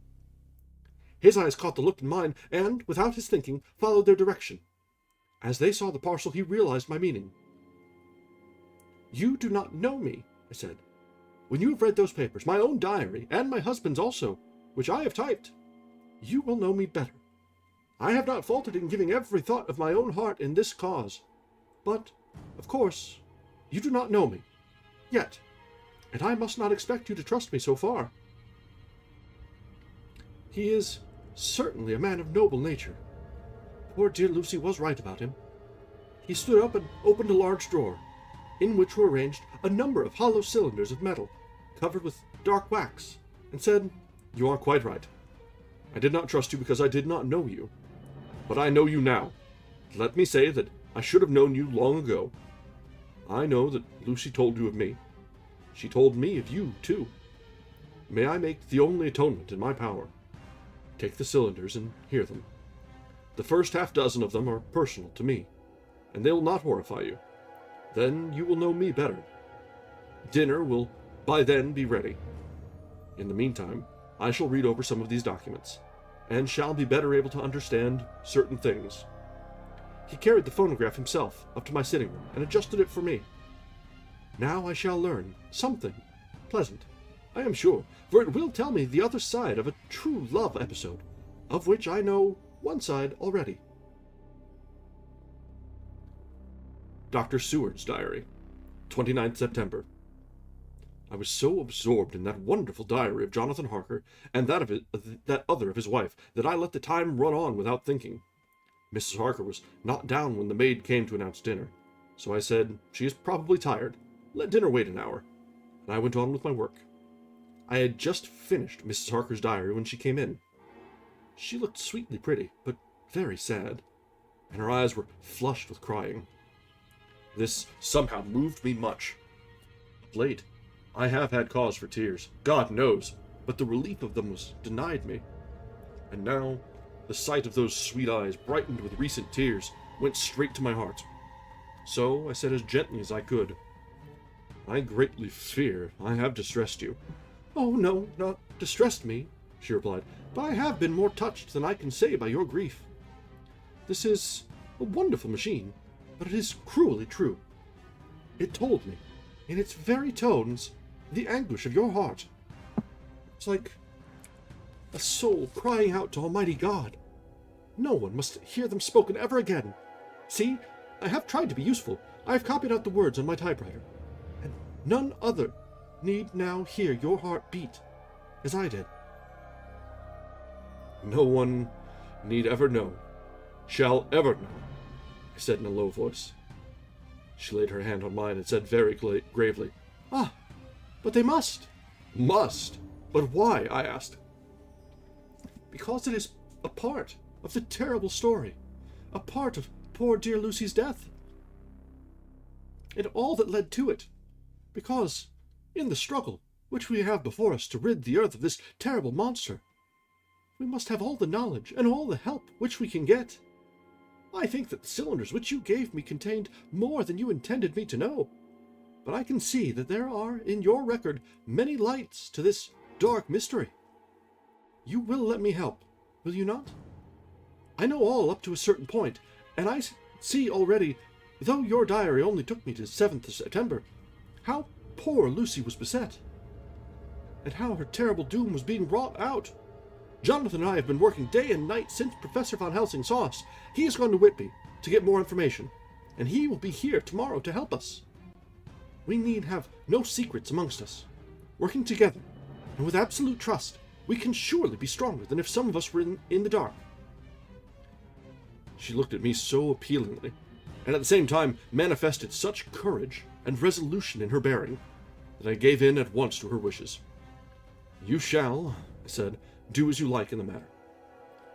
His eyes caught the look in mine, and, without his thinking, followed their direction. As they saw the parcel, he realized my meaning. "You do not know me," I said. "When you have read those papers, my own diary, and my husband's also, which I have typed, you will know me better. I have not faltered in giving every thought of my own heart in this cause. But, of course, you do not know me, yet, and I must not expect you to trust me so far." He is certainly a man of noble nature. Poor dear Lucy was right about him. He stood up and opened a large drawer, in which were arranged a number of hollow cylinders of metal, covered with dark wax, and said, "You are quite right. I did not trust you because I did not know you. But I know you now. Let me say that I should have known you long ago. I know that Lucy told you of me. She told me of you, too. May I make the only atonement in my power? Take the cylinders and hear them. The first half-dozen of them are personal to me, and they will not horrify you. Then you will know me better. Dinner will by then be ready. In the meantime, I shall read over some of these documents, and shall be better able to understand certain things." He carried the phonograph himself up to my sitting room and adjusted it for me. "Now I shall learn something pleasant, I am sure, for it will tell me the other side of a true love episode, of which I know one side already." Dr. Seward's Diary, 29th September. I was so absorbed in that wonderful diary of Jonathan Harker and that other of his wife that I let the time run on without thinking. Mrs. Harker was not down when the maid came to announce dinner, so I said, "She is probably tired. Let dinner wait an hour," and I went on with my work. I had just finished Mrs. Harker's diary when she came in. She looked sweetly pretty, but very sad, and her eyes were flushed with crying. This somehow moved me much. Of late, I have had cause for tears, God knows, but the relief of them was denied me. And now, the sight of those sweet eyes, brightened with recent tears, went straight to my heart. So I said as gently as I could, "I greatly fear I have distressed you." "Oh, no, not distressed me," she replied, "but I have been more touched than I can say by your grief. This is a wonderful machine, but it is cruelly true. It told me, in its very tones, the anguish of your heart. It's like a soul crying out to Almighty God. No one must hear them spoken ever again. See, I have tried to be useful. I have copied out the words on my typewriter, and none other need now hear your heart beat as I did." "No one need ever know, shall ever know," I said in a low voice. She laid her hand on mine and said very gravely, "Ah, but they must." "Must? But why?" I asked. "Because it is a part of the terrible story, a part of poor dear Lucy's death, and all that led to it. Because, in the struggle which we have before us to rid the earth of this terrible monster, we must have all the knowledge and all the help which we can get. I think that the cylinders which you gave me contained more than you intended me to know, but I can see that there are in your record many lights to this dark mystery. You will let me help, will you not? I know all up to a certain point, and I see already, though your diary only took me to 7th of September, how poor Lucy was beset, and how her terrible doom was being wrought out. Jonathan and I have been working day and night since Professor Van Helsing saw us. He has gone to Whitby to get more information, and he will be here tomorrow to help us. We need have no secrets amongst us. Working together, and with absolute trust, we can surely be stronger than if some of us were in the dark." She looked at me so appealingly, and at the same time manifested such courage and resolution in her bearing, that I gave in at once to her wishes. "You shall," I said, "do as you like in the matter.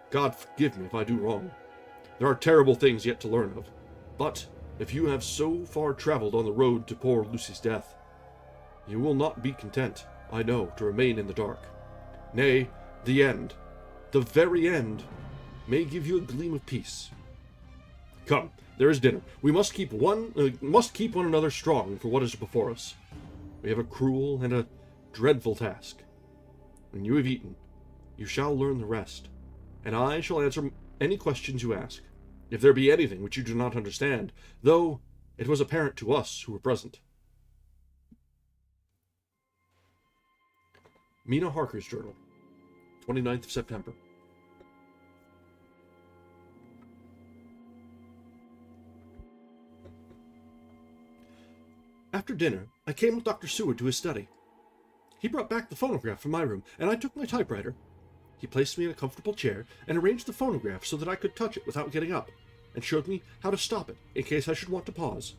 God forgive me if I do wrong. There are terrible things yet to learn of, but if you have so far traveled on the road to poor Lucy's death, you will not be content, I know, to remain in the dark. Nay, the end, the very end, may give you a gleam of peace. Come, there is dinner. We must keep one another strong for what is before us. We have a cruel and a dreadful task. When you have eaten, you shall learn the rest, and I shall answer any questions you ask, if there be anything which you do not understand, though it was apparent to us who were present." Mina Harker's Journal, 29th of September. After dinner, I came with Dr. Seward to his study. He brought back the phonograph from my room, and I took my typewriter. He placed me in a comfortable chair and arranged the phonograph so that I could touch it without getting up, and showed me how to stop it in case I should want to pause.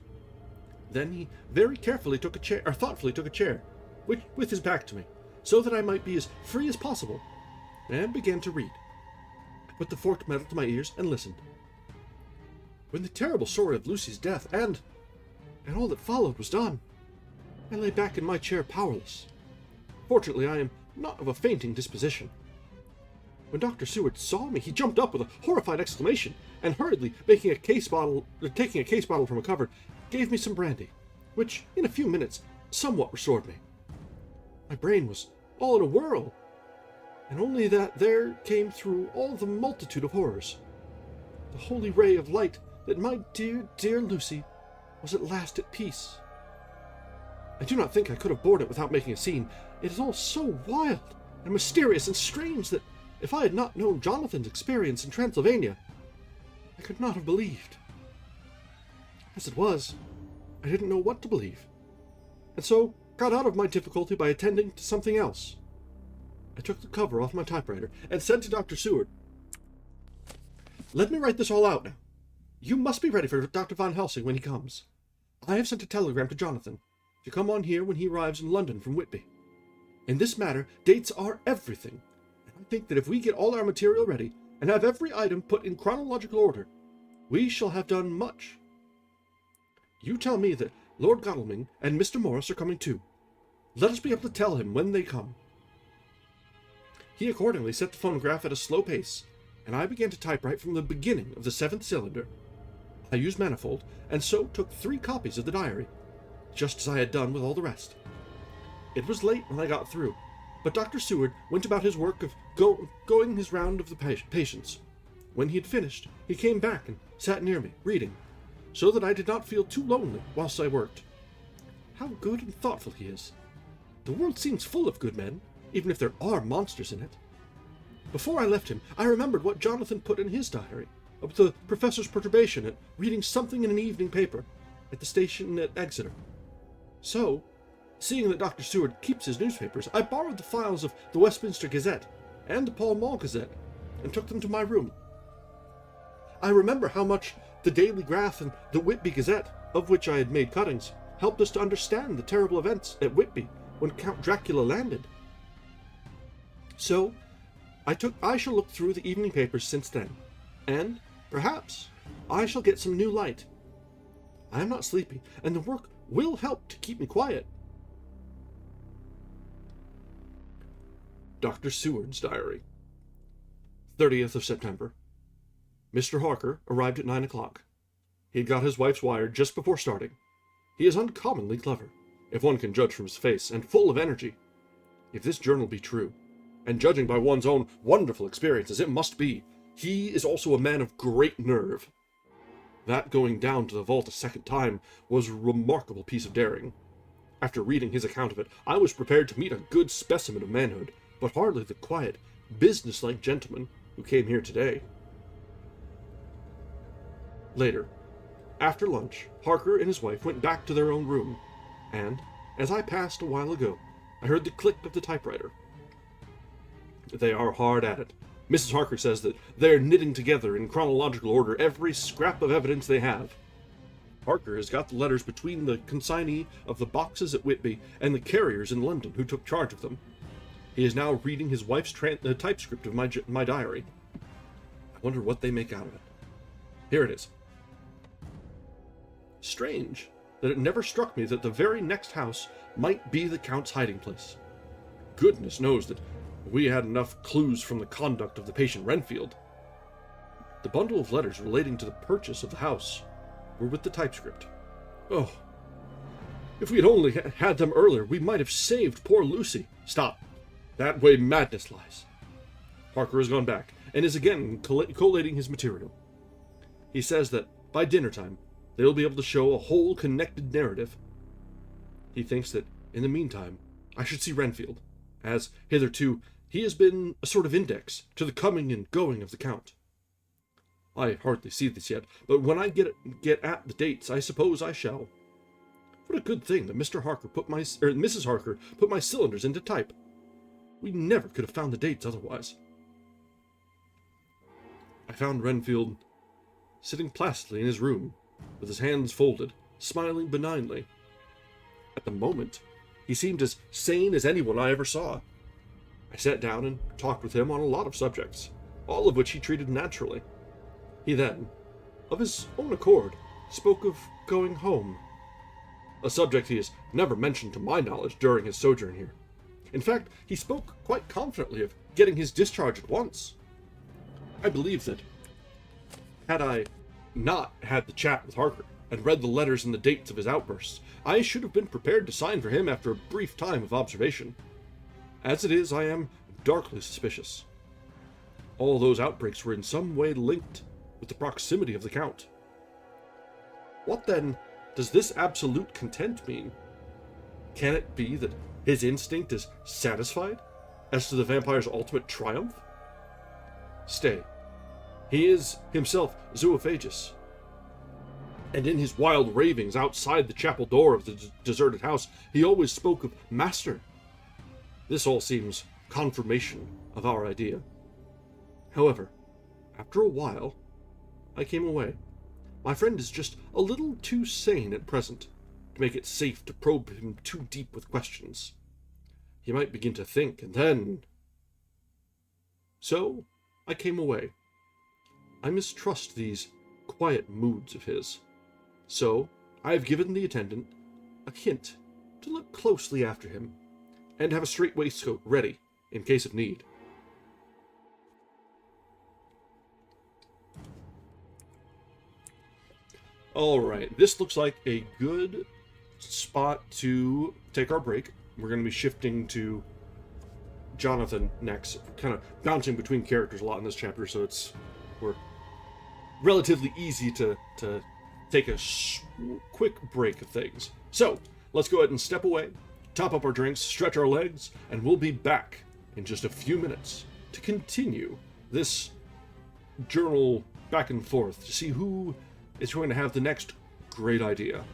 Then he very carefully thoughtfully took a chair, with his back to me, so that I might be as free as possible, and began to read. I put the forked metal to my ears and listened. When the terrible story of Lucy's death and all that followed was done, I lay back in my chair powerless. Fortunately, I am not of a fainting disposition. When Dr. Seward saw me, he jumped up with a horrified exclamation, and hurriedly taking a case bottle from a cupboard, gave me some brandy, which, in a few minutes, somewhat restored me. My brain was all in a whirl, and only that there came through all the multitude of horrors the holy ray of light that my dear, dear Lucy was at last at peace. I do not think I could have borne it without making a scene. It is all so wild and mysterious and strange that if I had not known Jonathan's experience in Transylvania, I could not have believed. As it was, I didn't know what to believe, and so got out of my difficulty by attending to something else. I took the cover off my typewriter and said to Dr. Seward, "Let me write this all out now. You must be ready for Dr. Van Helsing when he comes. I have sent a telegram to Jonathan to come on here when he arrives in London from Whitby. In this matter, dates are everything, and I think that if we get all our material ready and have every item put in chronological order, we shall have done much. You tell me that Lord Godalming and Mr. Morris are coming too. Let us be able to tell him when they come." He accordingly set the phonograph at a slow pace, and I began to typewrite from the beginning of the 7th cylinder. I used manifold, and so took 3 copies of the diary, just as I had done with all the rest. It was late when I got through, but Dr. Seward went about his work of going his round of the patients. When he had finished, he came back and sat near me, reading, so that I did not feel too lonely whilst I worked. How good and thoughtful he is. The world seems full of good men, even if there are monsters in it. Before I left him, I remembered what Jonathan put in his diary, of the professor's perturbation at reading something in an evening paper at the station at Exeter. So, seeing that Dr. Seward keeps his newspapers, I borrowed the files of the Westminster Gazette and the Pall Mall Gazette, and took them to my room. I remember how much the Daily Graph and the Whitby Gazette, of which I had made cuttings, helped us to understand the terrible events at Whitby when Count Dracula landed. So, I shall look through the evening papers since then, and, perhaps, I shall get some new light. I am not sleepy, and the work will help to keep me quiet. Dr. Seward's Diary. 30th of September. Mr. Harker arrived at 9 o'clock. He had got his wife's wire just before starting. He is uncommonly clever, if one can judge from his face, and full of energy. If this journal be true, and judging by one's own wonderful experiences, it must be, he is also a man of great nerve. That going down to the vault a second time was a remarkable piece of daring. After reading his account of it, I was prepared to meet a good specimen of manhood, but hardly the quiet, business-like gentleman who came here today. Later, after lunch, Harker and his wife went back to their own room, and, as I passed a while ago, I heard the click of the typewriter. They are hard at it. Mrs. Harker says that they are knitting together in chronological order every scrap of evidence they have. Harker has got the letters between the consignee of the boxes at Whitby and the carriers in London who took charge of them. He is now reading his wife's typescript of my diary. I wonder what they make out of it. Here it is. Strange that it never struck me that the very next house might be the Count's hiding place. Goodness knows that we had enough clues from the conduct of the patient Renfield. The bundle of letters relating to the purchase of the house were with the typescript. Oh, if we had only had them earlier, we might have saved poor Lucy. Stop. That way madness lies. Harker has gone back, and is again collating his material. He says that, by dinner time, they will be able to show a whole connected narrative. He thinks that, in the meantime, I should see Renfield, as, hitherto, he has been a sort of index to the coming and going of the Count. I hardly see this yet, but when I get at the dates, I suppose I shall. What a good thing that Mrs. Harker put my cylinders into type. We never could have found the dates otherwise. I found Renfield sitting placidly in his room, with his hands folded, smiling benignly. At the moment, he seemed as sane as anyone I ever saw. I sat down and talked with him on a lot of subjects, all of which he treated naturally. He then, of his own accord, spoke of going home, a subject he has never mentioned to my knowledge during his sojourn here. In fact, he spoke quite confidently of getting his discharge at once. I believe that, had I not had the chat with Harker and read the letters and the dates of his outbursts, I should have been prepared to sign for him after a brief time of observation. As it is, I am darkly suspicious. All those outbreaks were in some way linked with the proximity of the Count. What, then, does this absolute content mean? Can it be that his instinct is satisfied as to the vampire's ultimate triumph? Stay. He is himself zoophagous, and in his wild ravings outside the chapel door of the deserted house, he always spoke of Master. This all seems confirmation of our idea. However, after a while, I came away. My friend is just a little too sane at present to make it safe to probe him too deep with questions. He might begin to think, and then... So, I came away. I mistrust these quiet moods of his. So, I have given the attendant a hint to look closely after him, and have a straight waistcoat ready in case of need. Alright, this looks like a good spot to take our break. We're going to be shifting to Jonathan next. Kind of bouncing between characters a lot in this chapter, so we're relatively easy to take a quick break of things. So, let's go ahead and step away, top up our drinks, stretch our legs, and we'll be back in just a few minutes to continue this journal back and forth to see who is going to have the next great idea.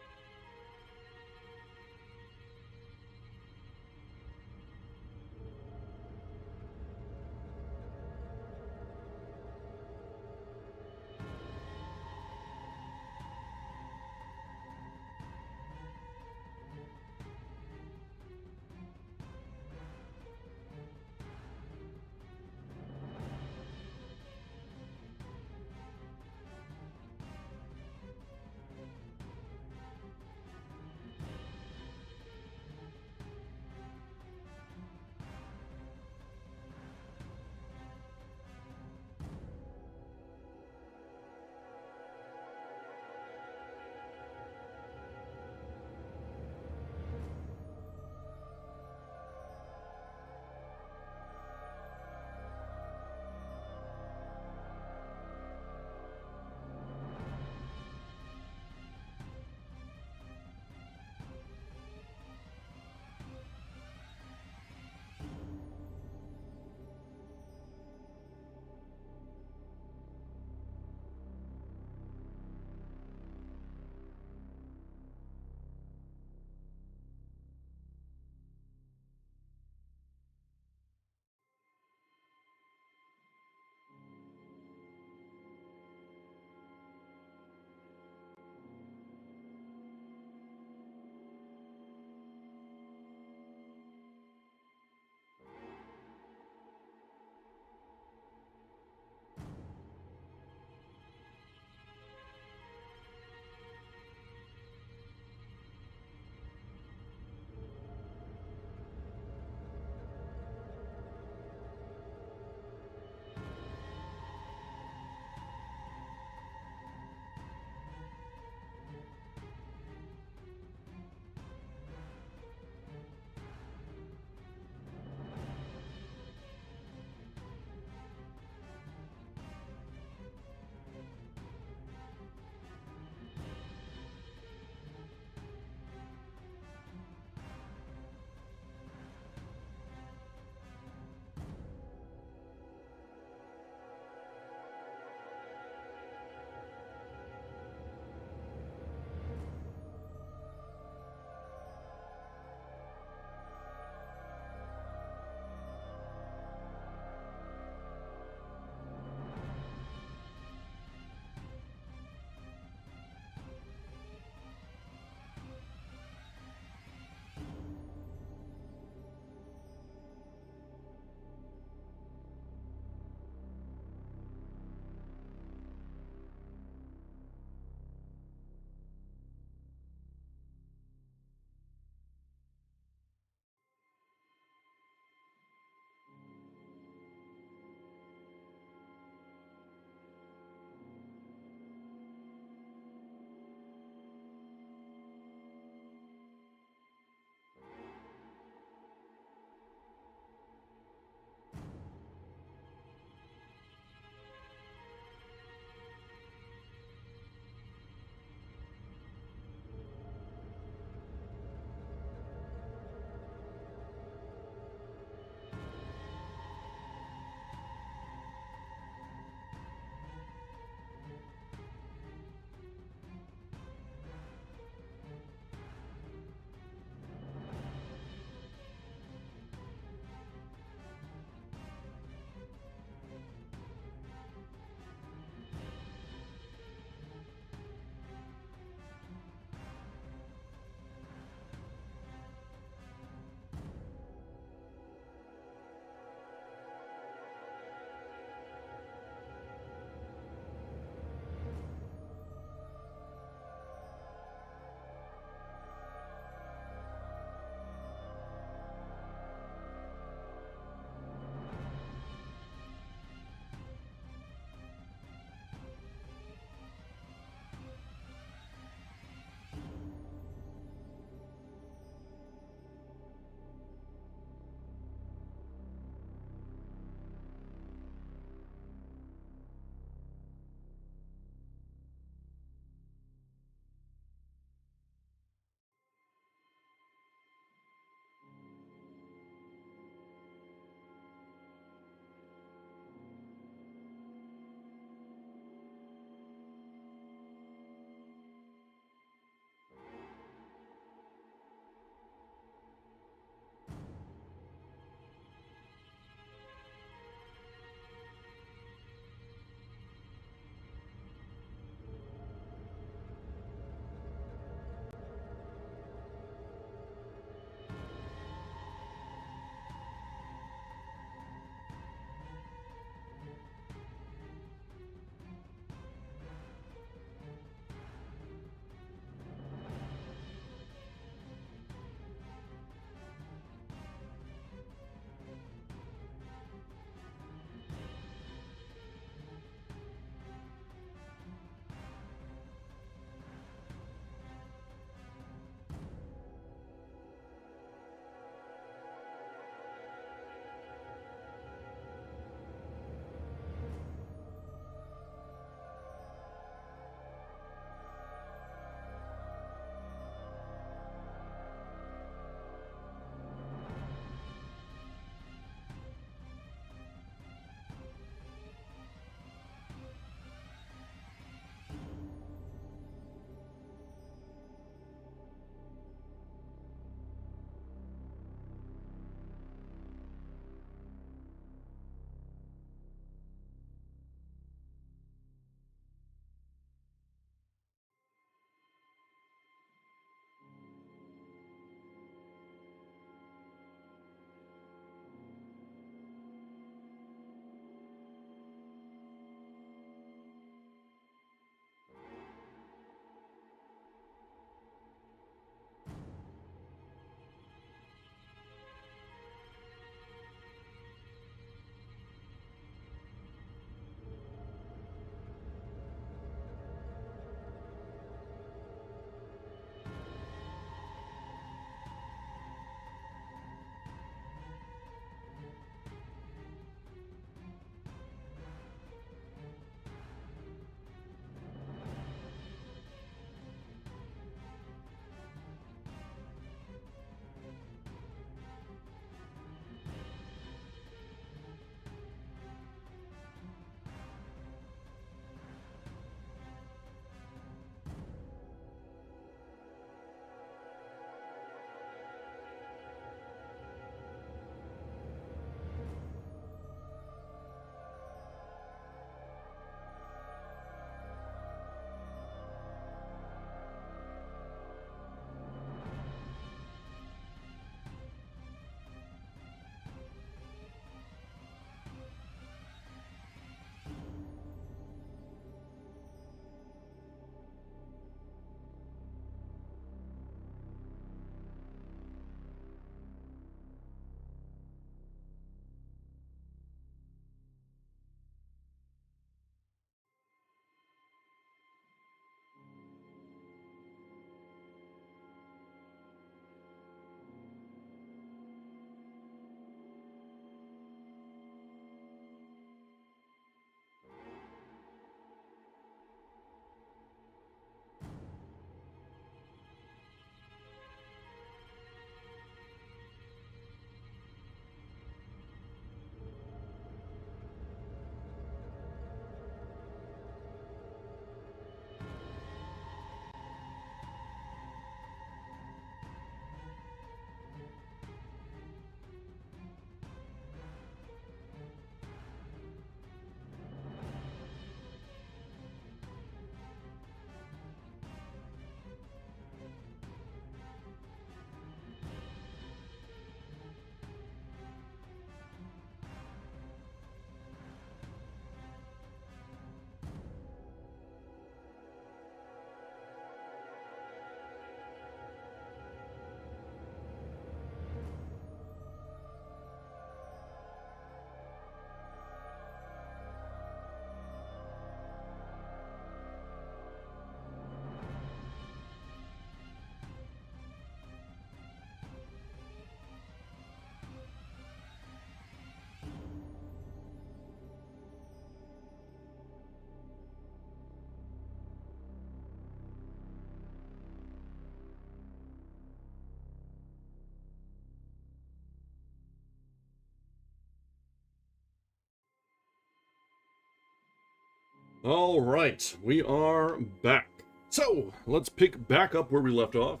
All right, we are back. So, let's pick back up where we left off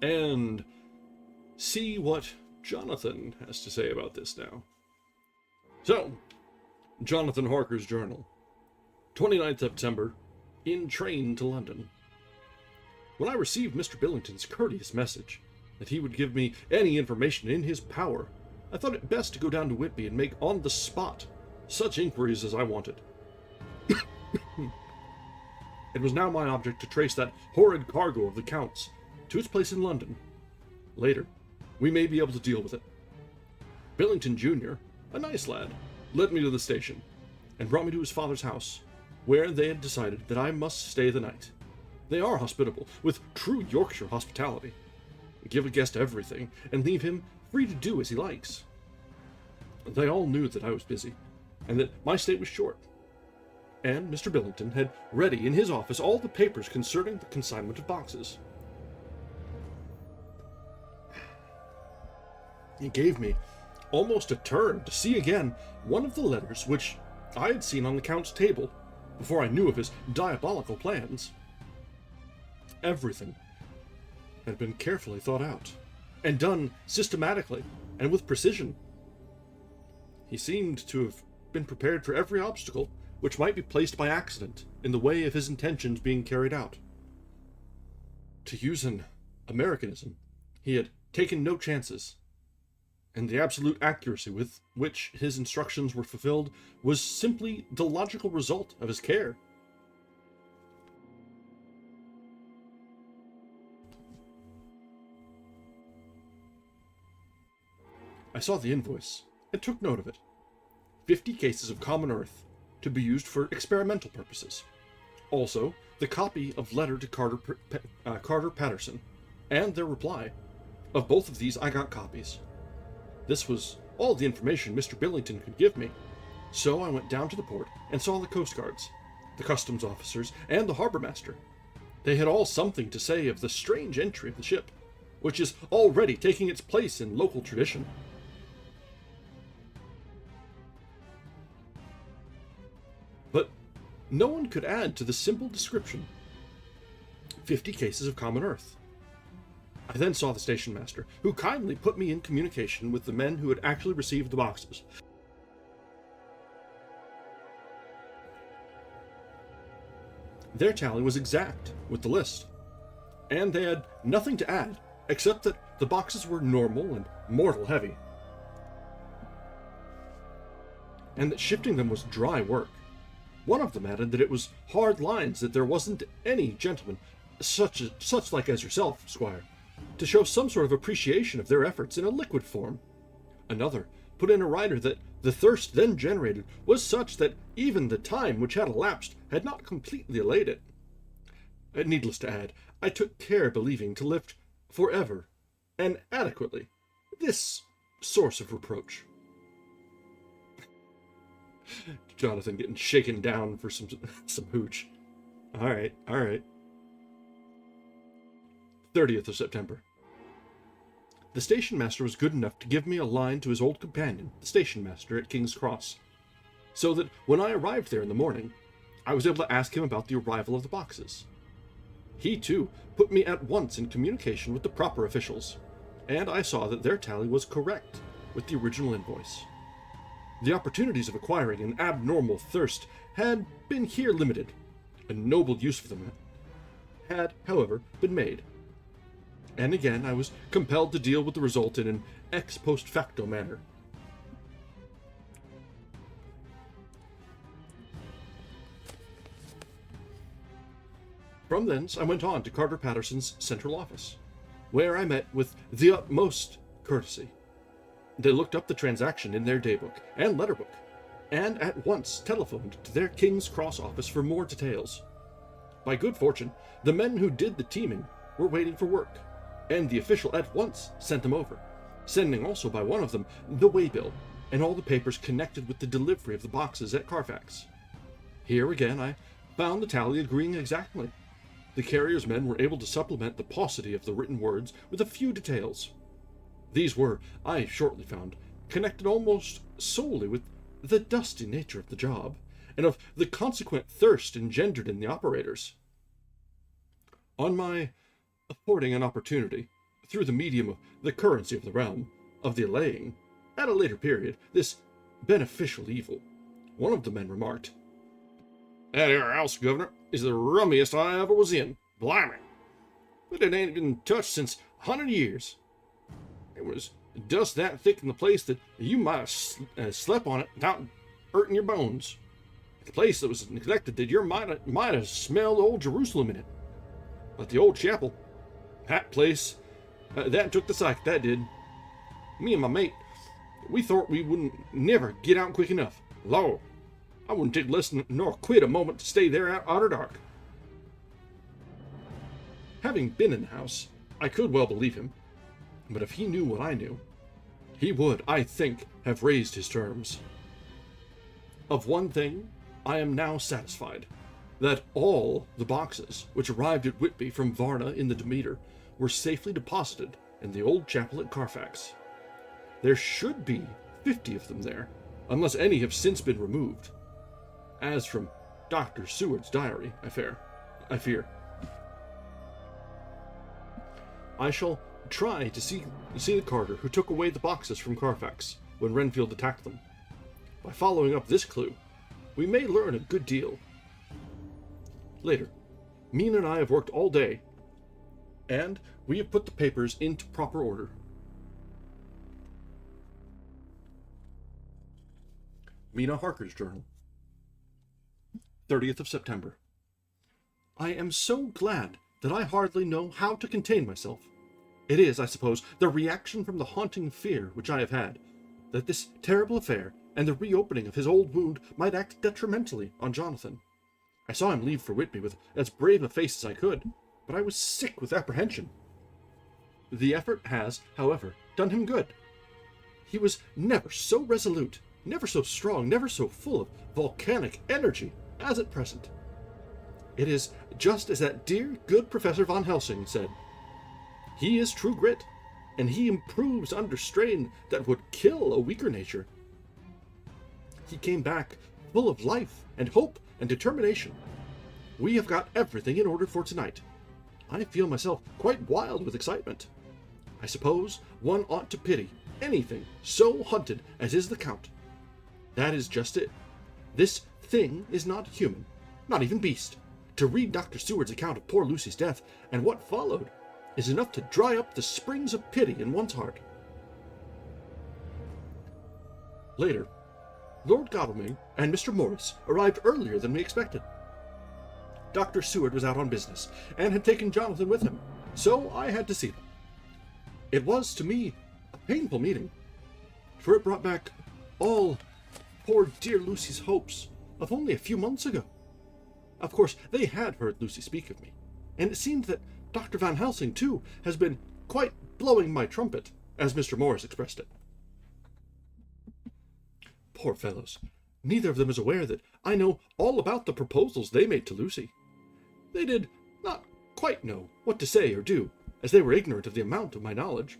and see what Jonathan has to say about this now. So, Jonathan Harker's journal. 29th September, in train to London. When I received Mr. Billington's courteous message that he would give me any information in his power, I thought it best to go down to Whitby and make on the spot such inquiries as I wanted. It was now my object to trace that horrid cargo of the Count's to its place in London. Later, we may be able to deal with it. Billington Jr., a nice lad, led me to the station and brought me to his father's house, where they had decided that I must stay the night. They are hospitable, with true Yorkshire hospitality. Give a guest everything, and leave him free to do as he likes. They all knew that I was busy, and that my stay was short. And Mr. Billington had ready in his office all the papers concerning the consignment of boxes. He gave me almost a turn to see again one of the letters which I had seen on the Count's table before I knew of his diabolical plans. Everything had been carefully thought out, and done systematically and with precision. He seemed to have been prepared for every obstacle which might be placed by accident in the way of his intentions being carried out. To use an Americanism, he had taken no chances, and the absolute accuracy with which his instructions were fulfilled was simply the logical result of his care. I saw the invoice and took note of it. 50 cases of common earth, to be used for experimental purposes. Also, the copy of letter to Carter Patterson, and their reply. Of both of these I got copies. This was all the information Mr. Billington could give me, so I went down to the port and saw the Coast Guards, the customs officers, and the harbor master. They had all something to say of the strange entry of the ship, which is already taking its place in local tradition. But no one could add to the simple description. 50 cases of common earth. I then saw the station master, who kindly put me in communication with the men who had actually received the boxes. Their tally was exact with the list, and they had nothing to add, except that the boxes were normal and mortal heavy, and that shifting them was dry work. One of them added that it was hard lines, that there wasn't any gentleman, such like as yourself, squire, to show some sort of appreciation of their efforts in a liquid form. Another put in a rider that the thirst then generated was such that even the time which had elapsed had not completely allayed it. Needless to add, I took care believing to lift forever and adequately this source of reproach. Jonathan getting shaken down for some hooch. All right. 30th of September. The station master was good enough to give me a line to his old companion, the station master at King's Cross, so that when I arrived there in the morning, I was able to ask him about the arrival of the boxes. He, too, put me at once in communication with the proper officials, and I saw that their tally was correct with the original invoice. The opportunities of acquiring an abnormal thirst had been here limited. A noble use for them had, however, been made. And again I was compelled to deal with the result in an ex post facto manner. From thence I went on to Carter Patterson's central office, where I met with the utmost courtesy. They looked up the transaction in their daybook and letterbook, and at once telephoned to their King's Cross office for more details. By good fortune, the men who did the teaming were waiting for work, and the official at once sent them over, sending also by one of them the waybill and all the papers connected with the delivery of the boxes at Carfax. Here again I found the tally agreeing exactly. The carrier's men were able to supplement the paucity of the written words with a few details. These were, I shortly found, connected almost solely with the dusty nature of the job, and of the consequent thirst engendered in the operators. On my affording an opportunity, through the medium of the currency of the realm, of the allaying, at a later period, this beneficial evil, one of the men remarked, "That here house, Governor, is the rummiest I ever was in. Blimey! But it ain't been touched since 100 years. There was dust that thick in the place that you might have slept on it without hurting your bones. The place that was neglected that you might have smelled old Jerusalem in it. But the old chapel, that place, that took the psych, that did. Me and my mate, we thought we wouldn't never get out quick enough. Lord, I wouldn't take less nor quit a moment to stay there after dark." Having been in the house, I could well believe him, but if he knew what I knew, he would, I think, have raised his terms. Of one thing, I am now satisfied, that all the boxes which arrived at Whitby from Varna in the Demeter were safely deposited in the old chapel at Carfax. There should be 50 of them there, unless any have since been removed, as from Dr. Seward's diary, I fear. I shall try to see the carter who took away the boxes from Carfax when Renfield attacked them. By following up this clue, we may learn a good deal. Later, Mina and I have worked all day, and we have put the papers into proper order. Mina Harker's journal. 30th of September. I am so glad that I hardly know how to contain myself. It is, I suppose, the reaction from the haunting fear which I have had, that this terrible affair and the reopening of his old wound might act detrimentally on Jonathan. I saw him leave for Whitby with as brave a face as I could, but I was sick with apprehension. The effort has, however, done him good. He was never so resolute, never so strong, never so full of volcanic energy as at present. It is just as that dear, good Professor Van Helsing said. He is true grit, and he improves under strain that would kill a weaker nature. He came back full of life and hope and determination. We have got everything in order for tonight. I feel myself quite wild with excitement. I suppose one ought to pity anything so hunted as is the Count. That is just it. This thing is not human, not even beast. To read Dr. Seward's account of poor Lucy's death and what followed is enough to dry up the springs of pity in one's heart. Later, Lord Godalming and Mr. Morris arrived earlier than we expected. Dr. Seward was out on business, and had taken Jonathan with him, so I had to see them. It was, to me, a painful meeting, for it brought back all poor dear Lucy's hopes of only a few months ago. Of course, they had heard Lucy speak of me, and it seemed that Dr. Van Helsing, too, has been quite blowing my trumpet, as Mr. Morris expressed it. Poor fellows, neither of them is aware that I know all about the proposals they made to Lucy. They did not quite know what to say or do, as they were ignorant of the amount of my knowledge.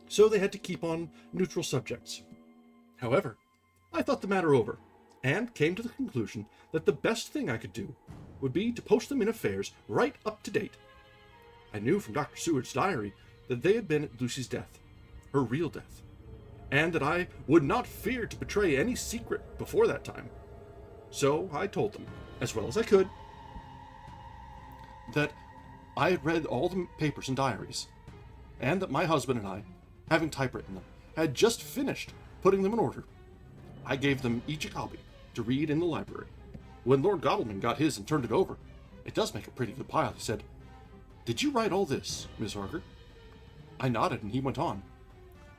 So they had to keep on neutral subjects. However, I thought the matter over, and came to the conclusion that the best thing I could do would be to post them in affairs right up to date. I knew from Dr. Seward's diary that they had been at Lucy's death, her real death, and that I would not fear to betray any secret before that time. So I told them, as well as I could, that I had read all the papers and diaries, and that my husband and I, having typewritten them, had just finished putting them in order. I gave them each a copy to read in the library. When Lord Godalming got his and turned it over, it does make a pretty good pile, he said, "Did you write all this, Miss Harker?" I nodded, and he went on,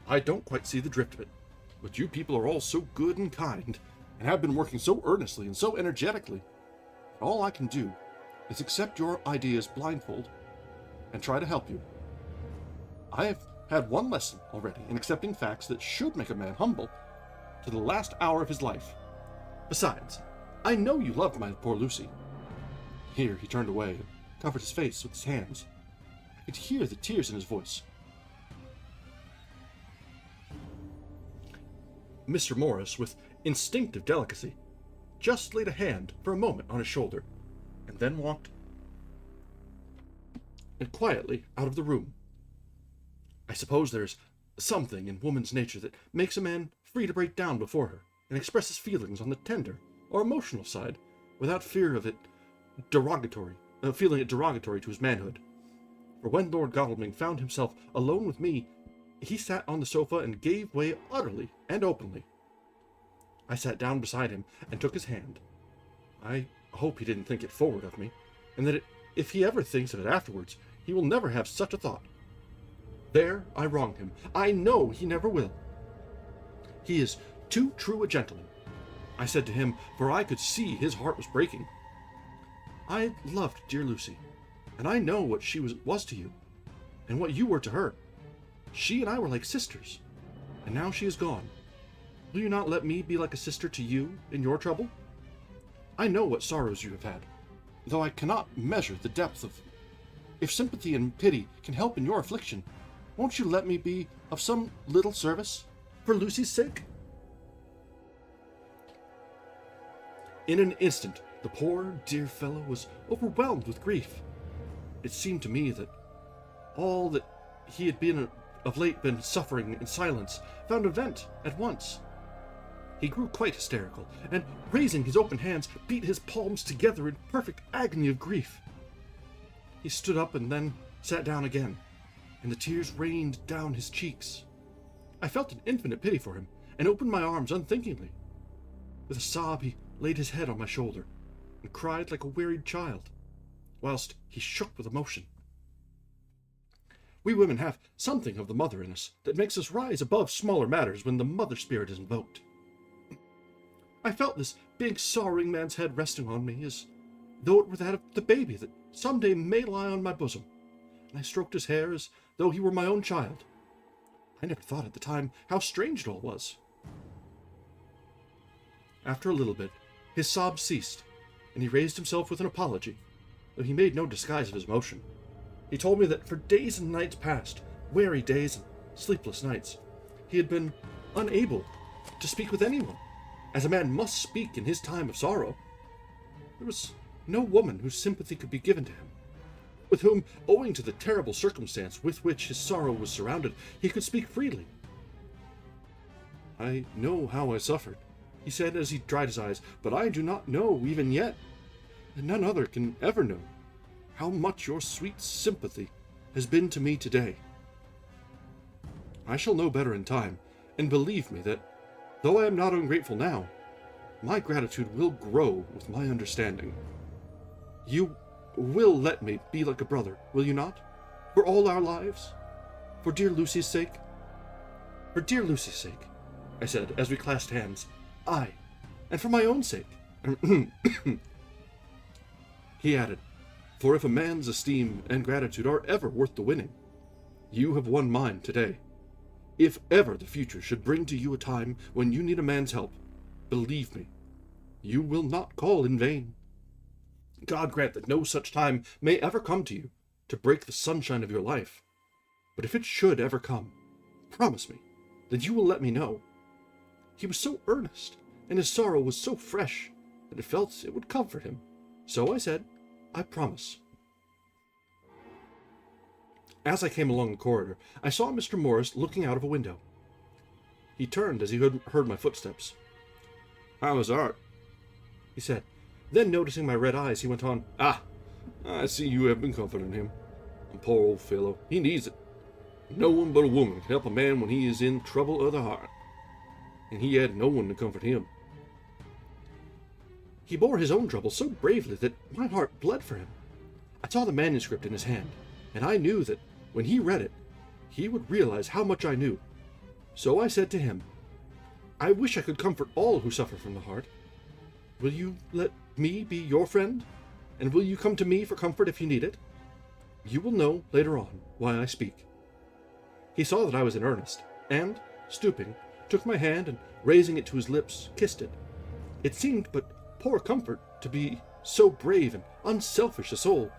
"I don't quite see the drift of it, but you people are all so good and kind, and have been working so earnestly and so energetically, that all I can do is accept your ideas blindfold and try to help you. I have had one lesson already in accepting facts that should make a man humble to the last hour of his life. Besides, I know you loved my poor Lucy." Here he turned away and covered his face with his hands. I could hear the tears in his voice. Mr. Morris, with instinctive delicacy, just laid a hand for a moment on his shoulder, and then walked quietly out of the room. I suppose there's something in woman's nature that makes a man free to break down before her and express his feelings on the tender or emotional side without fear of feeling it derogatory to his manhood. For when Lord Godalming found himself alone with me, he sat on the sofa and gave way utterly and openly. I sat down beside him and took his hand. I hope he didn't think it forward of me, and that if he ever thinks of it afterwards, he will never have such a thought. There I wronged him. I know he never will. He is too true a gentleman, I said to him, for I could see his heart was breaking. I loved dear Lucy, and I know what she was to you, and what you were to her. She and I were like sisters, and now she is gone. Will you not let me be like a sister to you in your trouble? I know what sorrows you have had, though I cannot measure the depth of. If sympathy and pity can help in your affliction, won't you let me be of some little service, for Lucy's sake? In an instant, the poor dear fellow was overwhelmed with grief. It seemed to me that all that he had of late been suffering in silence found a vent at once. He grew quite hysterical, and raising his open hands, beat his palms together in perfect agony of grief. He stood up and then sat down again, and the tears rained down his cheeks. I felt an infinite pity for him, and opened my arms unthinkingly. With a sob he laid his head on my shoulder, and cried like a wearied child, whilst he shook with emotion. We women have something of the mother in us that makes us rise above smaller matters when the mother spirit is invoked. I felt this big sorrowing man's head resting on me as though it were that of the baby that someday may lie on my bosom, and I stroked his hair as though he were my own child. I never thought at the time how strange it all was. After a little bit, his sobs ceased, and he raised himself with an apology, though he made no disguise of his emotion. He told me that for days and nights past, weary days and sleepless nights, he had been unable to speak with anyone, as a man must speak in his time of sorrow. There was no woman whose sympathy could be given to him, with whom, owing to the terrible circumstance with which his sorrow was surrounded, he could speak freely. I know how I suffered, he said as he dried his eyes, but I do not know even yet, and none other can ever know, how much your sweet sympathy has been to me today. I shall know better in time, and believe me that, though I am not ungrateful now, my gratitude will grow with my understanding. You will let me be like a brother, will you not? For all our lives? For dear Lucy's sake? For dear Lucy's sake, I said, as we clasped hands. Aye, and for my own sake. He added, for if a man's esteem and gratitude are ever worth the winning, you have won mine today. If ever the future should bring to you a time when you need a man's help, believe me, you will not call in vain. God grant that no such time may ever come to you to break the sunshine of your life. But if it should ever come, promise me that you will let me know. He was so earnest, and his sorrow was so fresh, that I felt it would comfort him. So I said, I promise. As I came along the corridor, I saw Mr. Morris looking out of a window. He turned as he heard my footsteps. "How is Art?" he said. Then, noticing my red eyes, he went on, "Ah, I see you have been comforting him. Poor old fellow, he needs it. No one but a woman can help a man when he is in trouble of the heart. And he had no one to comfort him." He bore his own trouble so bravely that my heart bled for him. I saw the manuscript in his hand, and I knew that when he read it, he would realize how much I knew. So I said to him, "I wish I could comfort all who suffer from the heart. Will you let me be your friend? And will you come to me for comfort if you need it? You will know later on why I speak." He saw that I was in earnest, and, stooping, took my hand and, raising it to his lips, kissed it. It seemed but poor comfort to be so brave and unselfish a soul,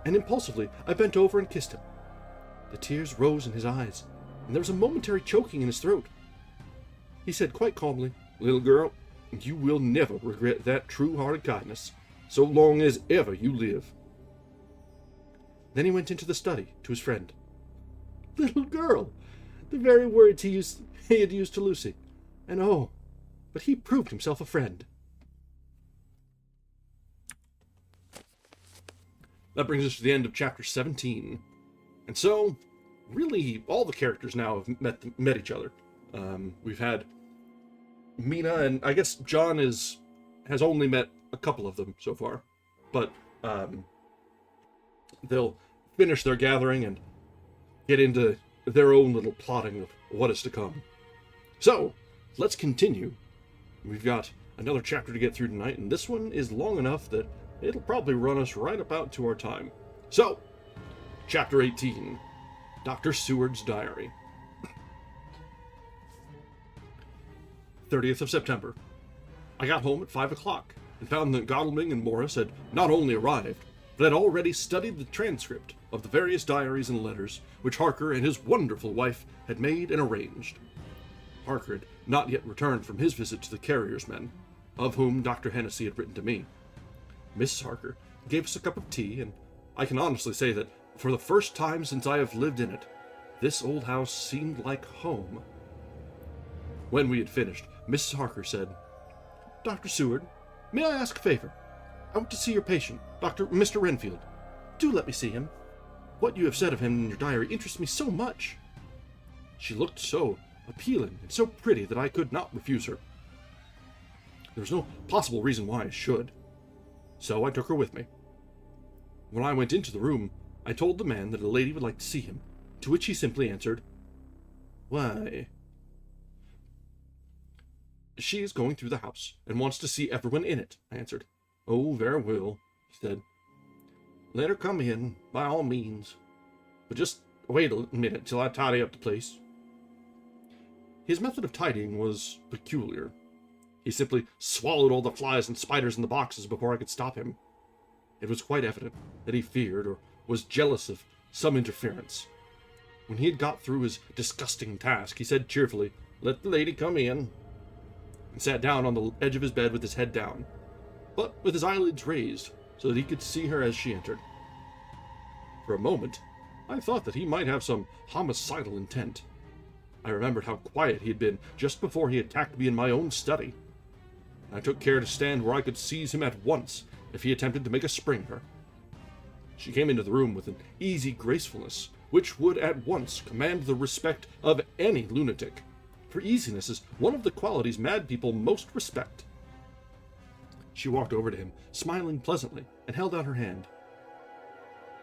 and impulsively I bent over and kissed him. The tears rose in his eyes, and there was a momentary choking in his throat. He said quite calmly, "Little girl, You will never regret that true-hearted kindness, so long as ever you live." Then he went into the study to his friend. "Little girl," the very words he had used to Lucy. And oh, but he proved himself a friend. That brings us to the end of chapter 17. And so, really, all the characters now have met each other. We've had Mina, and I guess John has only met a couple of them so far. But they'll finish their gathering and get into their own little plotting of what is to come. So, let's continue. We've got another chapter to get through tonight, and this one is long enough that it'll probably run us right about to our time. So, chapter 18, Dr. Seward's Diary. 30th of September. I got home at 5 o'clock and found that Godalming and Morris had not only arrived, but had already studied the transcript of the various diaries and letters which Harker and his wonderful wife had made and arranged. Harker had not yet returned from his visit to the carrier's men, of whom Dr. Hennessy had written to me. Mrs. Harker gave us a cup of tea, and I can honestly say that, for the first time since I have lived in it, this old house seemed like home. When we had finished, Mrs. Harker said, "Dr. Seward, may I ask a favor? I want to see your patient, Mr. Renfield. Do let me see him. What you have said of him in your diary interests me so much." She looked so appealing and so pretty that I could not refuse her. There was no possible reason why I should. So I took her with me. When I went into the room, I told the man that a lady would like to see him, to which he simply answered, "Why?" "She is going through the house, and wants to see everyone in it," I answered. "Oh, very well," he said. "Let her come in, by all means. But just wait a minute till I tidy up the place." His method of tidying was peculiar. He simply swallowed all the flies and spiders in the boxes before I could stop him. It was quite evident that he feared or was jealous of some interference. When he had got through his disgusting task, he said cheerfully, "Let the lady come in," and sat down on the edge of his bed with his head down, but with his eyelids raised so that he could see her as she entered. For a moment, I thought that he might have some homicidal intent. I remembered how quiet he had been just before he attacked me in my own study. I took care to stand where I could seize him at once if he attempted to make a spring at her. She came into the room with an easy gracefulness, which would at once command the respect of any lunatic, for easiness is one of the qualities mad people most respect. She walked over to him, smiling pleasantly, and held out her hand.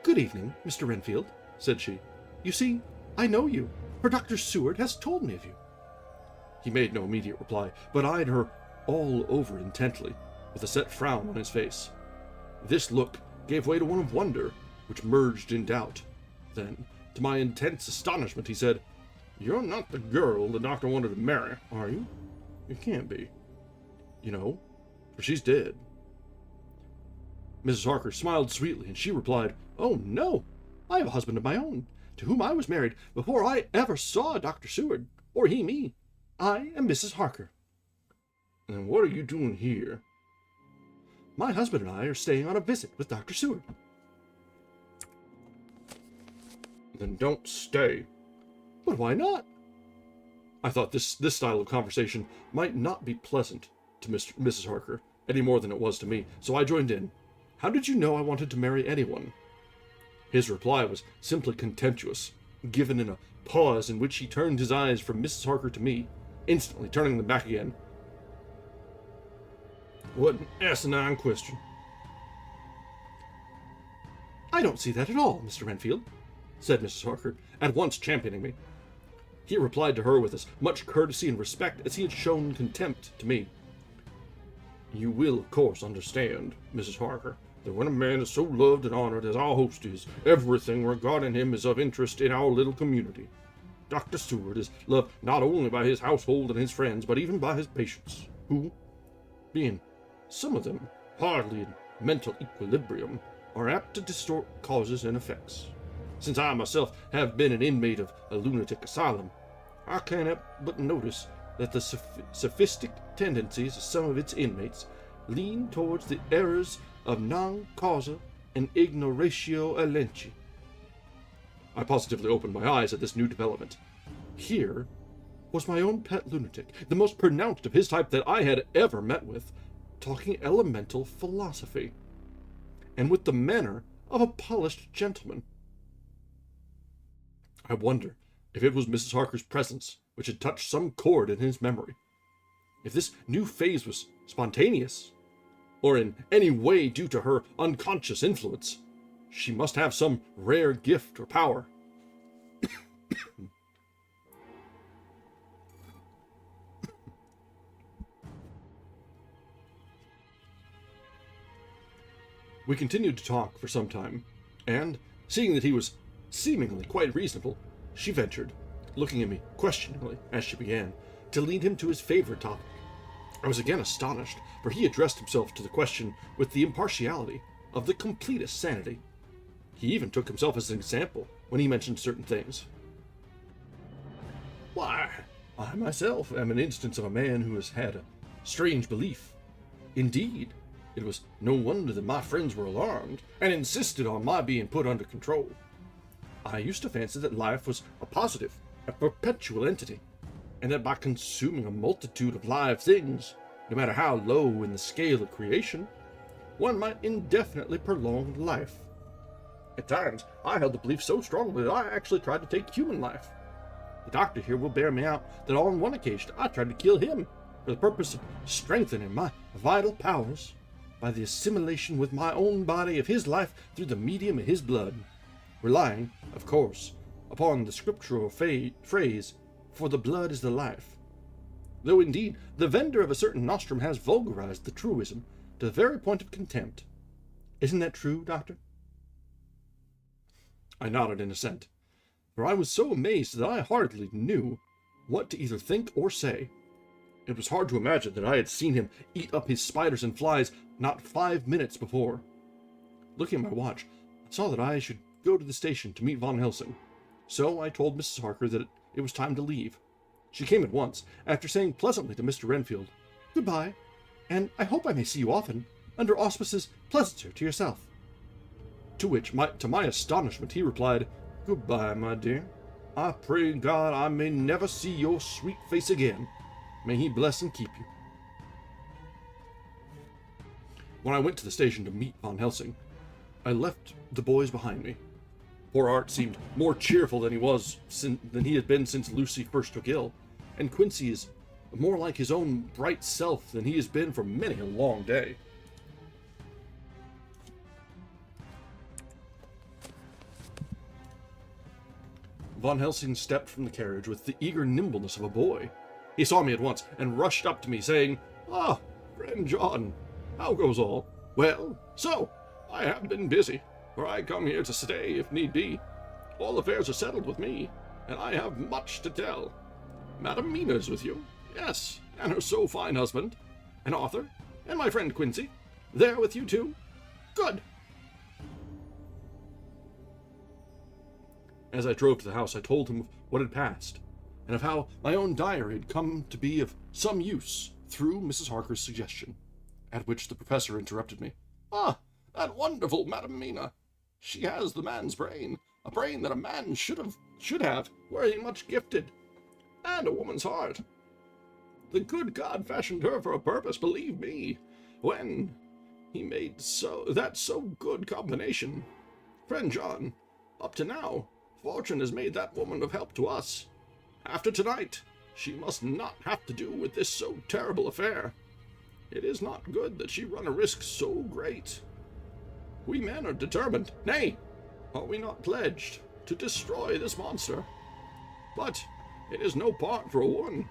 "Good evening, Mr. Renfield," said she. "You see, I know you, for Dr. Seward has told me of you." He made no immediate reply, but eyed her all over intently, with a set frown on his face. This look gave way to one of wonder, which merged in doubt. Then, to my intense astonishment, he said, "You're not the girl the doctor wanted to marry, are you? You can't be. You know, for she's dead." Mrs. Harker smiled sweetly, and she replied, "Oh, no, I have a husband of my own, to whom I was married before I ever saw Dr. Seward, or he me. I am Mrs. Harker." "And what are you doing here?" "My husband and I are staying on a visit with Dr. Seward." "Then don't stay." "But why not?" I thought this style of conversation might not be pleasant to Mrs. Harker, any more than it was to me, so I joined in. "How did you know I wanted to marry anyone?" His reply was simply contemptuous, given in a pause in which he turned his eyes from Mrs. Harker to me, instantly turning them back again. "What an asinine question." "I don't see that at all, Mr. Renfield," said Mrs. Harker, at once championing me. He replied to her with as much courtesy and respect as he had shown contempt to me. "You will, of course, understand, Mrs. Harker, that when a man is so loved and honored as our host is, everything regarding him is of interest in our little community. Dr. Seward is loved not only by his household and his friends, but even by his patients, who, being some of them hardly in mental equilibrium, are apt to distort causes and effects. Since I myself have been an inmate of a lunatic asylum, I can't help but notice that the sophistic tendencies of some of its inmates lean towards the errors of non causa and ignoratio elenchi. I positively opened my eyes at this new development. Here was my own pet lunatic, the most pronounced of his type that I had ever met with, talking elemental philosophy, and with the manner of a polished gentleman. I wonder if it was Mrs. Harker's presence which had touched some chord in his memory. If this new phase was spontaneous, or in any way due to her unconscious influence, she must have some rare gift or power. We continued to talk for some time, and, seeing that he was seemingly quite reasonable, she ventured, looking at me questioningly as she began, to lead him to his favorite topic. I was again astonished, for he addressed himself to the question with the impartiality of the completest sanity. He even took himself as an example when he mentioned certain things. Why, I myself am an instance of a man who has had a strange belief. Indeed, it was no wonder that my friends were alarmed and insisted on my being put under control. I used to fancy that life was a positive, a perpetual entity, and that by consuming a multitude of live things, no matter how low in the scale of creation, one might indefinitely prolong life. At times, I held the belief so strongly that I actually tried to take human life. The doctor here will bear me out that on one occasion I tried to kill him for the purpose of strengthening my vital powers by the assimilation with my own body of his life through the medium of his blood, relying, of course, upon the scriptural phrase, "For the blood is the life," though indeed the vendor of a certain nostrum has vulgarized the truism to the very point of contempt. Isn't that true, Doctor? I nodded in assent, for I was so amazed that I hardly knew what to either think or say. It was hard to imagine that I had seen him eat up his spiders and flies not 5 minutes before. Looking at my watch, I saw that I should go to the station to meet Von Helsing, so I told Mrs. Harker that it was time to leave. She came at once, after saying pleasantly to Mr. Renfield, "Goodbye, and I hope I may see you often, under auspices pleasanter to yourself." To which, to my astonishment, he replied, "Goodbye, my dear. I pray God I may never see your sweet face again. May he bless and keep you." When I went to the station to meet Von Helsing, I left the boys behind me. Poor Art seemed more cheerful than he had been since Lucy first took ill, and Quincy is more like his own bright self than he has been for many a long day. Von Helsing stepped from the carriage with the eager nimbleness of a boy. He saw me at once, and rushed up to me, saying, "Ah, friend John, how goes all? Well, so, I have been busy, for I come here to stay if need be. All affairs are settled with me, and I have much to tell. Madam Mina's with you, yes, and her so fine husband, and Arthur, and my friend Quincy. They're with you too? Good." As I drove to the house, I told him of what had passed, and of how my own diary had come to be of some use through Mrs. Harker's suggestion, at which the professor interrupted me. "Ah, that wonderful Madam Mina! She has the man's brain, a brain that a man should have, were he much gifted, and a woman's heart. The good God fashioned her for a purpose, believe me, when he made that so good combination. Friend John, up to now, fortune has made that woman of help to us. After tonight, she must not have to do with this so terrible affair. It is not good that she run a risk so great. We men are determined, nay, are we not pledged, to destroy this monster? But it is no part for a woman.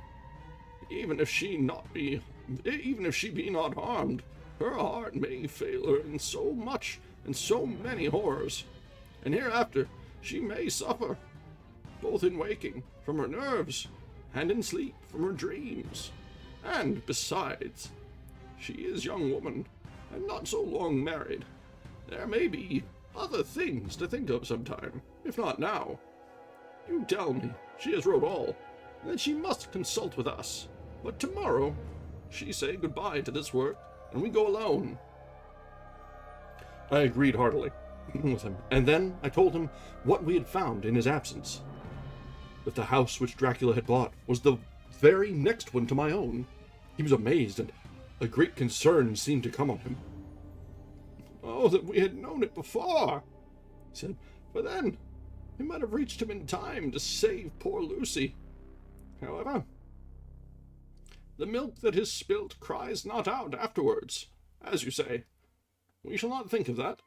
Even if she be not harmed, her heart may fail her in so much and so many horrors, and hereafter she may suffer, both in waking, from her nerves, and in sleep, from her dreams. And besides, she is young woman, and not so long married. There may be other things to think of sometime, if not now. You tell me she has wrote all, and that she must consult with us. But tomorrow, she say goodbye to this work, and we go alone. I agreed heartily with him, and then I told him what we had found in his absence. That the house which Dracula had bought was the very next one to my own. He was amazed, and a great concern seemed to come on him. Oh, that we had known it before, he said, for then we might have reached him in time to save poor Lucy. However, the milk that is spilt cries not out afterwards, as you say. We shall not think of that,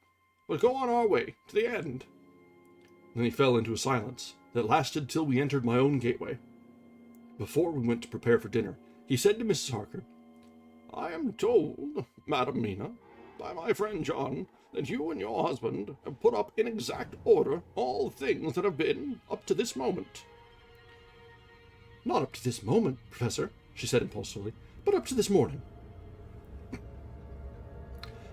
but go on our way to the end. Then he fell into a silence that lasted till we entered my own gateway. Before we went to prepare for dinner, he said to Mrs. Harker, I am told, Madam Mina, by my friend John, that you and your husband have put up in exact order all things that have been up to this moment. Not up to this moment, Professor, she said impulsively, but up to this morning.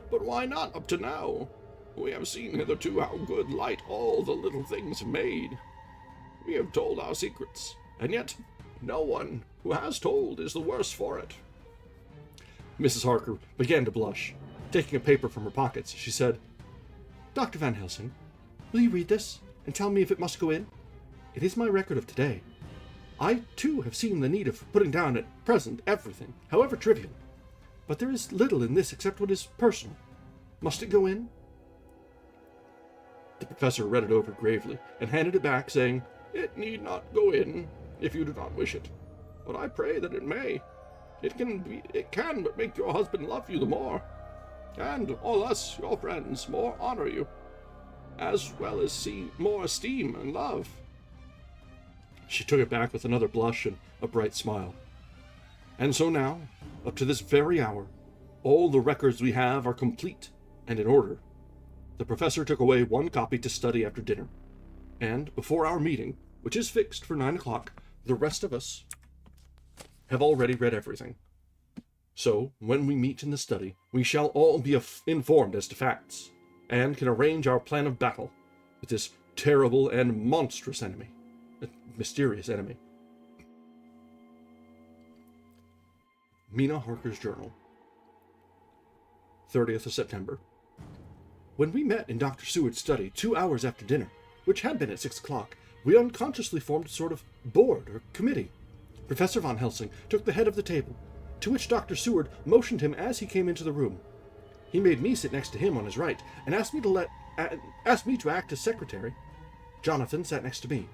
But why not up to now? We have seen hitherto how good light all the little things have made. We have told our secrets, and yet no one who has told is the worse for it. Mrs. Harker began to blush. Taking a paper from her pockets, she said, Dr. Van Helsing, will you read this and tell me if it must go in? It is my record of today. I, too, have seen the need of putting down at present everything, however trivial. But there is little in this except what is personal. Must it go in? The professor read it over gravely and handed it back, saying, It need not go in, if you do not wish it. But I pray that it may. It can but make your husband love you the more, and all us, your friends, more honor you, as well as see more esteem and love. She took it back with another blush and a bright smile. And so now, up to this very hour, all the records we have are complete and in order. The professor took away one copy to study after dinner, and before our meeting, which is fixed for 9 o'clock, the rest of us have already read everything. So, when we meet in the study, we shall all be informed as to facts, and can arrange our plan of battle with this terrible and monstrous enemy, a mysterious enemy. Mina Harker's Journal, 30th of September. When we met in Dr. Seward's study 2 hours after dinner, which had been at 6 o'clock, we unconsciously formed a sort of board or committee. Professor Van Helsing took the head of the table, to which Dr. Seward motioned him as he came into the room. He made me sit next to him on his right, and asked me to act as secretary. Jonathan sat next to me.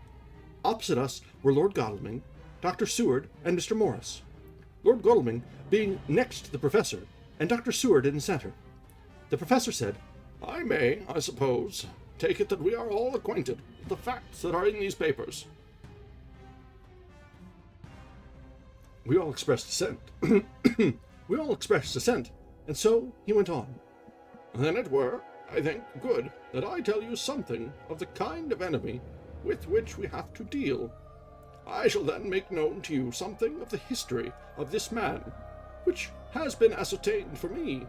Opposite us were Lord Godalming, Dr. Seward, and Mr. Morris. Lord Godalming being next to the professor, and Dr. Seward in the center. The professor said, I may, I suppose, take it that we are all acquainted with the facts that are in these papers. We all expressed assent. And so he went on. Then it were, I think, good that I tell you something of the kind of enemy with which we have to deal. I shall then make known to you something of the history of this man, which has been ascertained for me.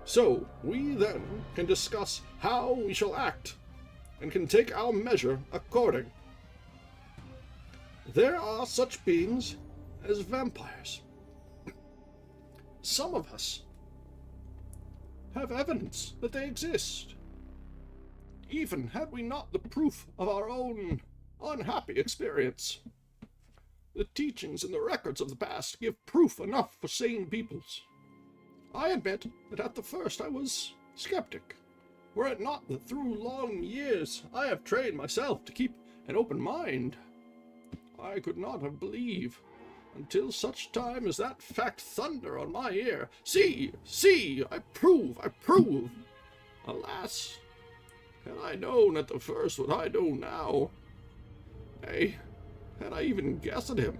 So we then can discuss how we shall act, and can take our measure according. There are such beings as vampires. Some of us have evidence that they exist. Even had we not the proof of our own unhappy experience. The teachings and the records of the past give proof enough for sane peoples. I admit that at the first I was skeptic, were it not that through long years I have trained myself to keep an open mind. I could not have believed until such time as that fact thunder on my ear. See, I prove. Alas, had I known at the first what I know now, nay, had I even guessed at him,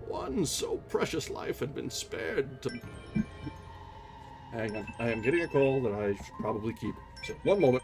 one so precious life had been spared to... Hang on, I am getting a call that I should probably keep. So, one moment.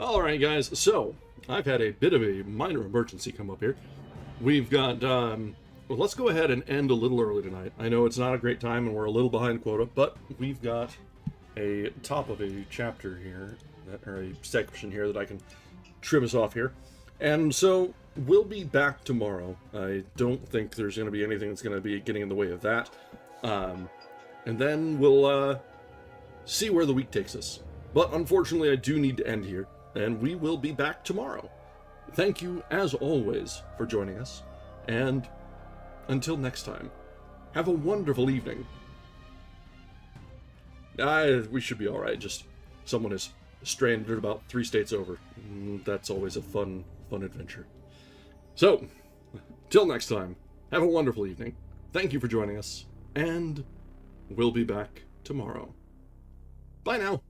Alright guys, so, I've had a bit of a minor emergency come up here. We've got, well, let's go ahead and end a little early tonight. I know it's not a great time and we're a little behind quota, but we've got a top of a chapter here, or a section here that I can trim us off here. And so, we'll be back tomorrow. I don't think there's going to be anything that's going to be getting in the way of that. And then we'll, see where the week takes us. But unfortunately, I do need to end here, and we will be back tomorrow. Thank you, as always, for joining us, and until next time, have a wonderful evening. We should be alright, just someone is stranded about 3 states over. That's always a fun adventure. So, till next time, have a wonderful evening. Thank you for joining us, and we'll be back tomorrow. Bye now.